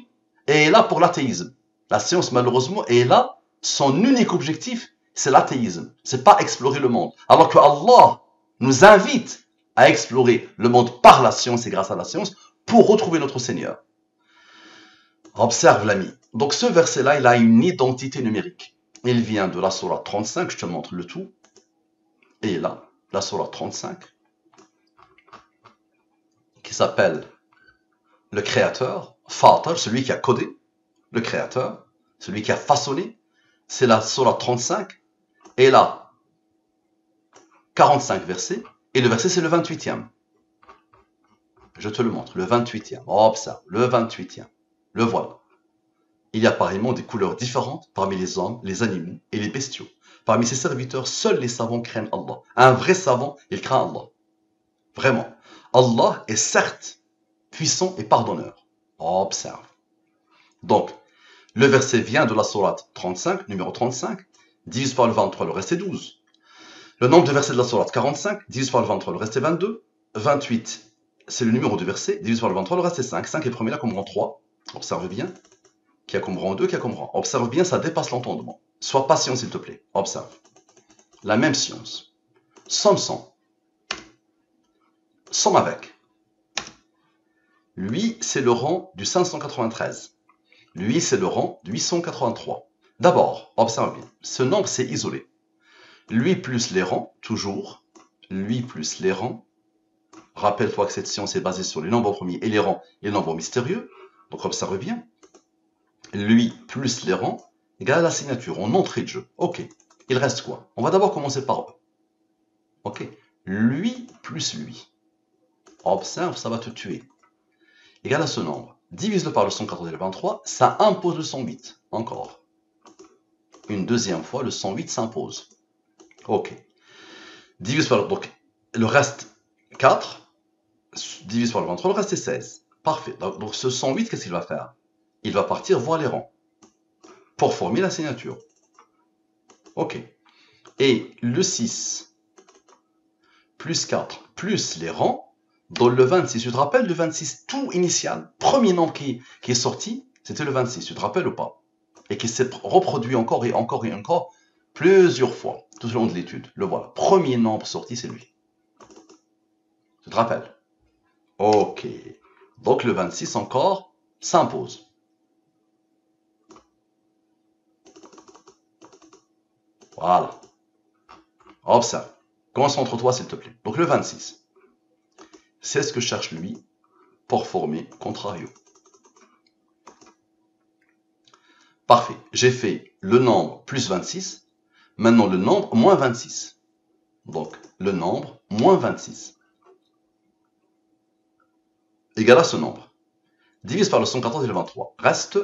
et elle est là pour l'athéisme. La science, malheureusement, est là, son unique objectif, c'est l'athéisme. C'est pas explorer le monde. Alors que Allah nous invite à explorer le monde par la science et grâce à la science pour retrouver notre Seigneur. Observe l'ami. Donc ce verset-là, il a une identité numérique. Il vient de la sourate 35, je te montre le tout. Et là, la sourate 35, qui s'appelle le créateur, Fatar, celui qui a codé, le créateur, celui qui a façonné, c'est la sourate 35, et là, 45 versets, et le verset c'est le 28e. Je te le montre, le 28e. Observe, le 28e. Le voilà. Il y a apparemment des couleurs différentes parmi les hommes, les animaux et les bestiaux. Parmi ses serviteurs, seuls les savants craignent Allah. Un vrai savant, il craint Allah. Vraiment. Allah est certes puissant et pardonneur. Observe. Donc, le verset vient de la sourate 35, numéro 35, divise par le 23, le reste est 12. Le nombre de versets de la sourate 45, divise par le 23, le reste est 22. 28, c'est le numéro de verset, divise par le 23, le reste est 5. 5 est le premier là comme rang 3. Observe bien. Qui a comme rang 2, qui a comme rang. Observe bien, ça dépasse l'entendement. Sois patient s'il te plaît. Observe. La même science. Somme sans. Somme avec. Lui, c'est le rang du 593. Lui, c'est le rang du 883. D'abord, observe bien. Ce nombre, c'est isolé. Lui plus les rangs, toujours. Lui plus les rangs. Rappelle-toi que cette science est basée sur les nombres premiers et les rangs et les nombres mystérieux. Donc observe bien. Lui plus les rangs égale à la signature en entrée de jeu. Ok. Il reste quoi? On va d'abord commencer par E. Ok. Lui plus lui. Observe, ça va te tuer. Égal à ce nombre. Divise-le par le 114 et le 23, ça impose le 108. Encore. Une deuxième fois, le 108 s'impose. Ok. Divise par donc, le reste 4. Divise par le 23, le reste est 16. Parfait. Donc ce 108, qu'est-ce qu'il va faire? Il va partir voir les rangs pour former la signature. Ok. Et le 6 plus 4 plus les rangs, dans le 26, tu te rappelles le 26 tout initial, premier nombre qui est sorti, c'était le 26, tu te rappelles ou pas? Et qui s'est reproduit encore et encore et encore plusieurs fois tout au long de l'étude. Le voilà. Premier nombre sorti, c'est lui. Tu te rappelles? Ok. Donc le 26 encore s'impose. Voilà. Observe. Concentre-toi s'il te plaît. Donc le 26. C'est ce que cherche lui pour former contrario. Parfait. J'ai fait le nombre plus 26. Maintenant le nombre moins 26. Donc le nombre moins 26. Égal à ce nombre. Divise par le 114 et le 23. Reste.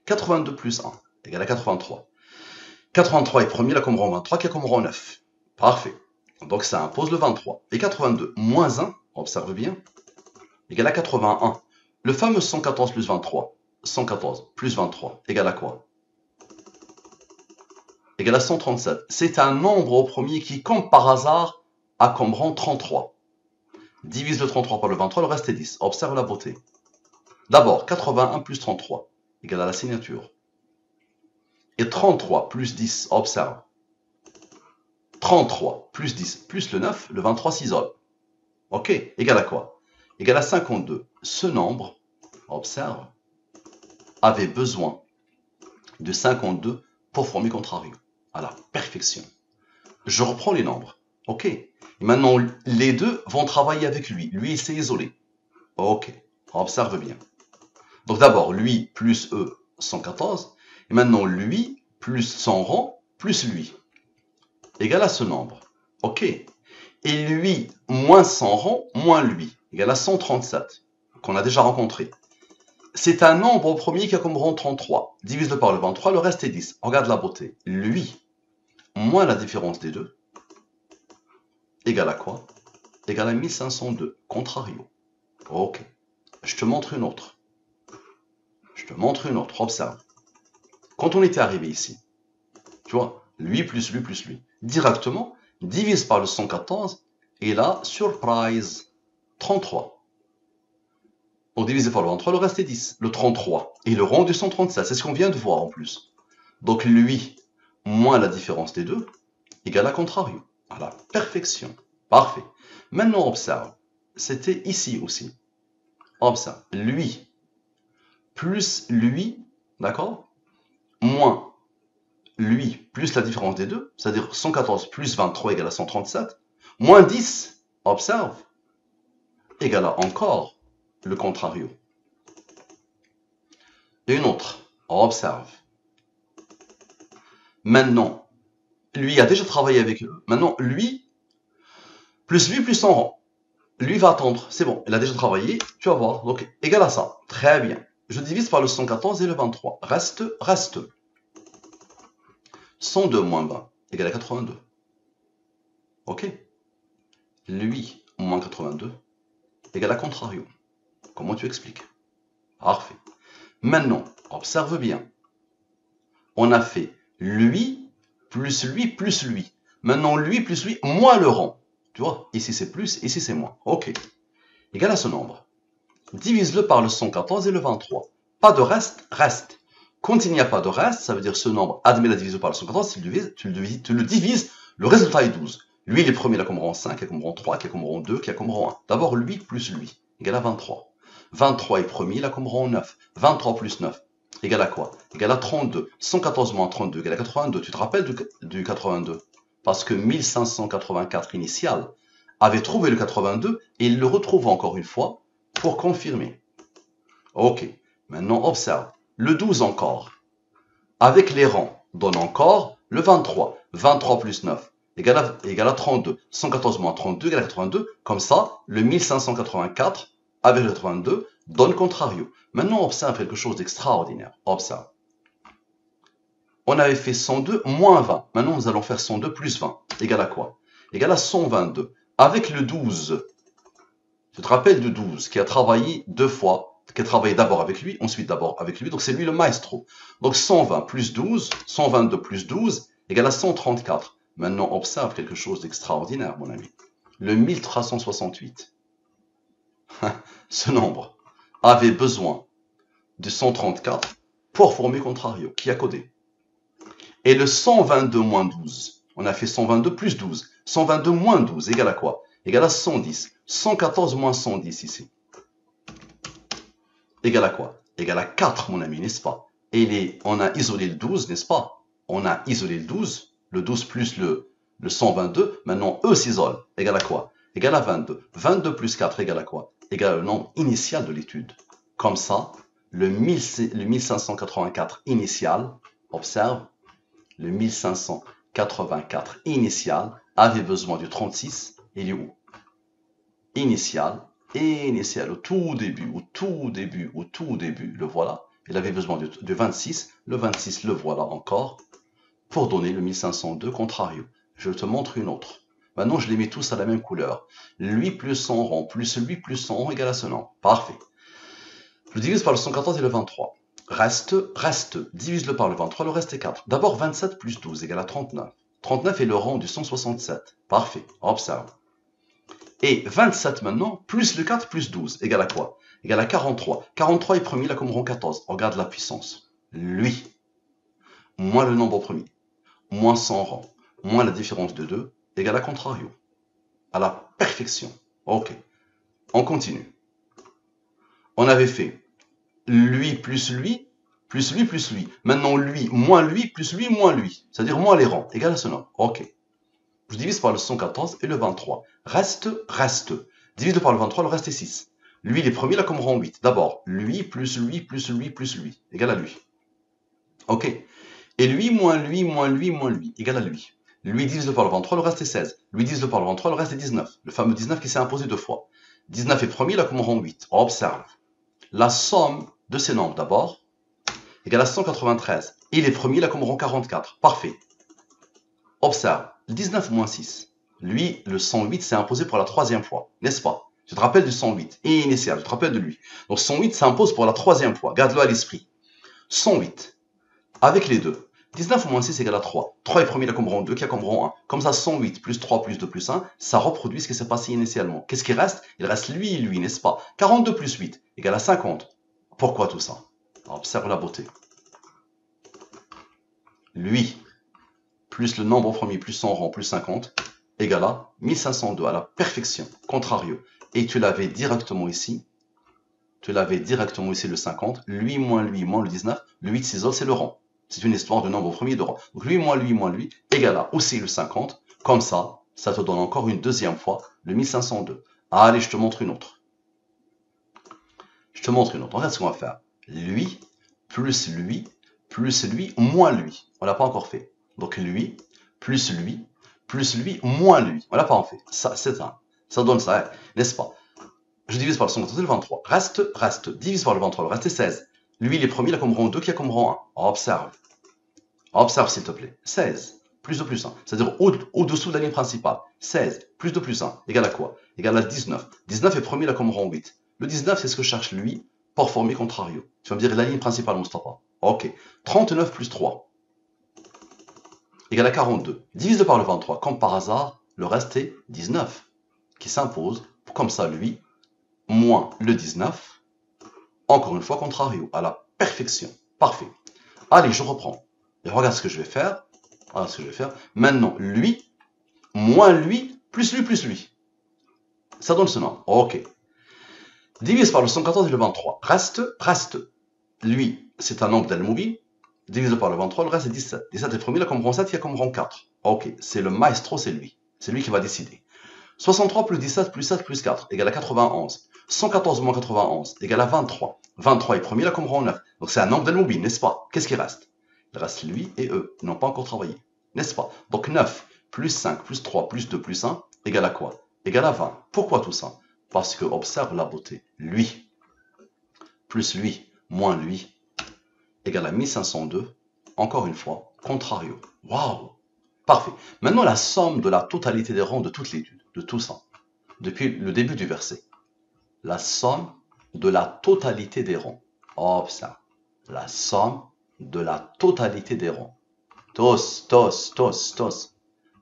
82 plus 1 égale à 83. 83 est premier, là comme rang 23, qui a comme rang 9. Parfait. Donc ça impose le 23. Et 82 moins 1, observe bien, égale à 81. Le fameux 114 plus 23. 114 plus 23 égale à quoi? Égale à 137. C'est un nombre au premier qui, comme par hasard, a comme rang 33. Divise le 33 par le 23, le reste est 10. Observe la beauté. D'abord, 81 plus 33 égale à la signature. Et 33 plus 10, observe. 33 plus 10 plus le 9, le 23 s'isole. Ok, égal à quoi? Égal à 52. Ce nombre, observe, avait besoin de 52 pour former contrario. À la perfection. Je reprends les nombres. Ok. Et maintenant, les deux vont travailler avec lui. Lui, il s'est isolé. Ok. Observe bien. Donc d'abord, lui plus E, 114. Et maintenant, lui plus son rang plus lui. Égal à ce nombre. Ok. Et lui moins son rang moins lui. Égal à 137. Qu'on a déjà rencontré. C'est un nombre premier qui a comme rang 33. Divise-le par le 23, le reste est 10. Regarde la beauté. Lui moins la différence des deux égale à quoi? Égale à 1502. Contrario. Ok. Je te montre une autre. Observe. Quand on était arrivé ici, tu vois, lui plus lui plus lui, directement, divise par le 114, et là, surprise, 33. On divise par le 23, le reste est 10. Le 33 et le rang du 137, c'est ce qu'on vient de voir en plus. Donc lui, moins la différence des deux, égale à contrario, à la perfection. Parfait. Maintenant, observe. C'était ici aussi. Observe. Lui plus lui, d'accord, moins lui plus la différence des deux, c'est-à-dire 114 plus 23 égale à 137, moins 10, observe, égale à encore le contrario. Et une autre, observe. Maintenant, lui a déjà travaillé avec eux. Maintenant, lui plus son rang. Lui va attendre, c'est bon, il a déjà travaillé, tu vas voir. Donc, égal à ça. Très bien. Je divise par le 114 et le 23. Reste. 102 moins 20 égale à 82. Ok. Lui moins 82 égale à contrario. Comment tu expliques? Parfait. Maintenant, observe bien. On a fait lui plus lui plus lui. Maintenant, lui plus lui moins le rang. Tu vois, ici c'est plus, ici c'est moins. Ok. Égal à ce nombre. Divise-le par le 114 et le 23. Pas de reste, reste. Quand il n'y a pas de reste, ça veut dire ce nombre admet la division par le 114, tu le divises, le résultat est 12. Lui, il est premier, il a comme rang 5, il a comme rang 3, il a comme rang 2, il a comme rang 1. D'abord, lui plus lui, égale à 23. 23 est premier, il a comme rang 9. 23 plus 9, égale à quoi? Égale à 32. 114 moins 32, égale à 82. Tu te rappelles du 82? Parce que 1584 initial avait trouvé le 82 et il le retrouve encore une fois pour confirmer. Ok, maintenant observe. Le 12 encore, avec les rangs, donne encore le 23. 23 plus 9 égale à 32. 114 moins 32 égale à 82. Comme ça, le 1584 avec le 82 donne contrario. Maintenant, observe quelque chose d'extraordinaire. Observe. On avait fait 102 moins 20. Maintenant, nous allons faire 102 plus 20. Égale à quoi? Égale à 122. Avec le 12, tu te rappelles du 12 qui a travaillé deux fois, qui a travaillé d'abord avec lui, ensuite d'abord avec lui, donc c'est lui le maestro. Donc 120 plus 12, 122 plus 12 égale à 134. Maintenant, observe quelque chose d'extraordinaire, mon ami. Le 1368, ce nombre, avait besoin de 134 pour former contrario, qui a codé. Et le 122 moins 12, on a fait 122 plus 12. 122 moins 12 égale à quoi? Égale à 110. 114 moins 110 ici. Égale à quoi? Égale à 4, mon ami, n'est-ce pas? Et on a isolé le 12, n'est-ce pas? On a isolé le 12 plus le 122. Maintenant, eux s'isolent. Égale à quoi? Égale à 22. 22 plus 4 égale à quoi? Égale au nombre initial de l'étude. Comme ça, le 1584 initial, observe, le 1584 initial avait besoin du 36. Il est où? Initial, au tout début, le voilà. Il avait besoin de 26, le 26 le voilà encore, pour donner le 1502 contrario. Je te montre une autre. Maintenant, je les mets tous à la même couleur. Lui plus son rond, plus lui plus son rond égale à ce nombre. Parfait. Je divise par le 114 et le 23. Reste. Divise-le par le 23, le reste est 4. D'abord, 27 plus 12 égale à 39. 39 est le rang du 167. Parfait. Observe. Et 27 maintenant, plus le 4 plus 12, égale à quoi? Égale à 43. 43 est premier, là comme rang 14. Regarde la puissance. Lui, moins le nombre premier, moins son rang, moins la différence de 2, égale à contrario. À la perfection. Ok. On continue. On avait fait lui plus lui, plus lui plus lui. Maintenant lui, moins lui, plus lui, moins lui. C'est-à-dire moins les rangs, égale à ce nombre. Ok. Je divise par le 114 et le 23. Reste. Divise par le 23, le reste est 6. Lui, il est premier, là, comme rang 8. D'abord, lui, plus lui, plus lui, plus lui, égale à lui. Ok. Et lui, moins lui, moins lui, moins lui, égale à lui. Lui divise par le 23, le reste est 16. Lui divise par le 23, le reste est 19. Le fameux 19 qui s'est imposé 2 fois. 19 est premier, là, comme rang 8. Observe. La somme de ces nombres, d'abord, égale à 193. Il est premier, là, comme rang 44. Parfait. Observe. 19 moins 6. Lui, le 108 s'est imposé pour la 3e fois, n'est-ce pas? Tu te rappelles du 108, initial, tu te rappelles de lui. Donc 108 s'impose pour la 3e fois, garde-le à l'esprit. 108, avec les deux. 19 moins 6 égale à 3. 3 est premier, là, comme rang 2, qui a comme rang 1. Comme ça, 108 plus 3 plus 2 plus 1, ça reproduit ce qui s'est passé initialement. Qu'est-ce qui reste? Il reste lui, n'est-ce pas? 42 plus 8 égale à 50. Pourquoi tout ça? Observe la beauté. Lui, plus le nombre premier, plus son rang, plus 50, égale à 1502, à la perfection, contrario. Et tu l'avais directement ici, le 50, lui, moins le 19, le 8 s'isole, c'est le rang. C'est une histoire de nombre premier de rang. Donc lui, moins lui, égale à aussi le 50, comme ça, ça te donne encore une deuxième fois le 1502. Allez, je te montre une autre. Regarde ce qu'on va faire. Lui, moins lui. On l'a pas encore fait. Donc lui, moins lui. On l'a pas en fait. Ça, c'est ça. Ça donne ça, n'est-ce pas? Je divise par le 114 et le 23. Reste. Divise par le 23, le reste est 16. Lui, il est premier, il a comme rang 2, qui a comme rang 1. Observe. Observe, s'il te plaît. 16, plus de plus 1. C'est-à-dire au-dessous de la ligne principale. 16, plus de plus 1, égale à quoi? Égale à 19. 19 est premier, il a comme rang 8. Le 19, c'est ce que cherche lui, pour former contrario. Tu vas me dire la ligne principale, Mustapha. Ok. 39 plus 3, égale à 42. Divise par le 23. Comme par hasard, le reste est 19, qui s'impose. Comme ça, lui, moins le 19, encore une fois, contrario, à la perfection. Parfait. Allez, je reprends. Et regarde ce que je vais faire. Maintenant, lui, moins lui, plus lui. Ça donne ce nom. Ok. Divise par le 114 et le 23. Reste. Lui, c'est un nombre d'Al-Moubi. Divise par le 23, le reste est 17. 17 est premier, là comme rang 7, il y a comme rang 4. Ok, c'est le maestro, c'est lui. C'est lui qui va décider. 63 plus 17 plus 7 plus 4 égale à 91. 114 moins 91 égale à 23. 23 est premier, là comme rang 9. Donc c'est un nombre d'Al-Moubi, n'est-ce pas? Qu'est-ce qui reste? Il reste lui et eux. Ils n'ont pas encore travaillé. N'est-ce pas? Donc 9 plus 5 plus 3 plus 2 plus 1 égale à quoi? Égale à 20. Pourquoi tout ça? Parce que observe la beauté. Lui plus lui moins lui égale à 1502. Encore une fois, contrario. Waouh! Parfait. Maintenant, la somme de la totalité des rangs de toute l'étude, de tout ça, depuis le début du verset. La somme de la totalité des rangs. Observe. La somme de la totalité des rangs. Tos.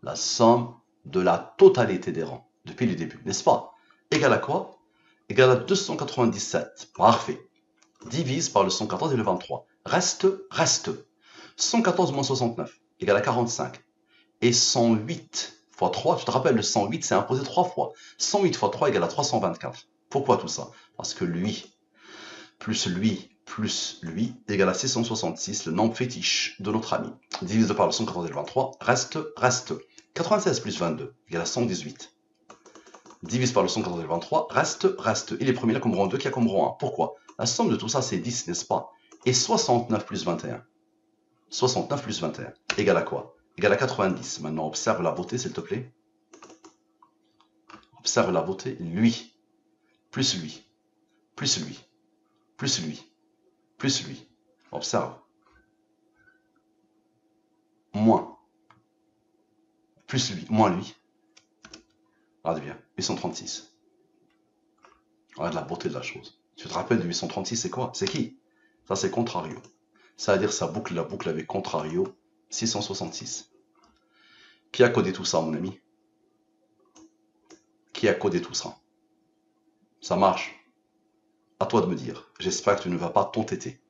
La somme de la totalité des rangs, depuis le début, n'est-ce pas? Égale à quoi? Égale à 297. Parfait. Divise par le 114 et le 23. Reste. 114 moins 69 égale à 45. Et 108 fois 3, tu te rappelles, le 108 c'est imposé 3 fois. 108 fois 3 égale à 324. Pourquoi tout ça? Parce que lui plus lui égale à 666, le nombre fétiche de notre ami. Divise par le 114 et le 23, reste. 96 plus 22 égale à 118. Divise par le 114 et le 23, reste. Il est premier là comme rang 2 qui a comme rang 1. Pourquoi? La somme de tout ça c'est 10, n'est-ce pas? Et 69 plus 21. 69 plus 21 égale à quoi? Égale à 90. Maintenant observe la beauté s'il te plaît. Observe la beauté. Lui plus lui plus lui plus lui. Observe. Moins. Plus lui. Moins lui. Regarde bien. 836. Regarde la beauté de la chose. Tu te rappelles de 836, c'est quoi? C'est qui? Ça, c'est contrario. Ça veut dire ça boucle la boucle avec contrario. 666. Qui a codé tout ça, mon ami? Qui a codé tout ça? Ça marche. À toi de me dire. J'espère que tu ne vas pas t'entêter.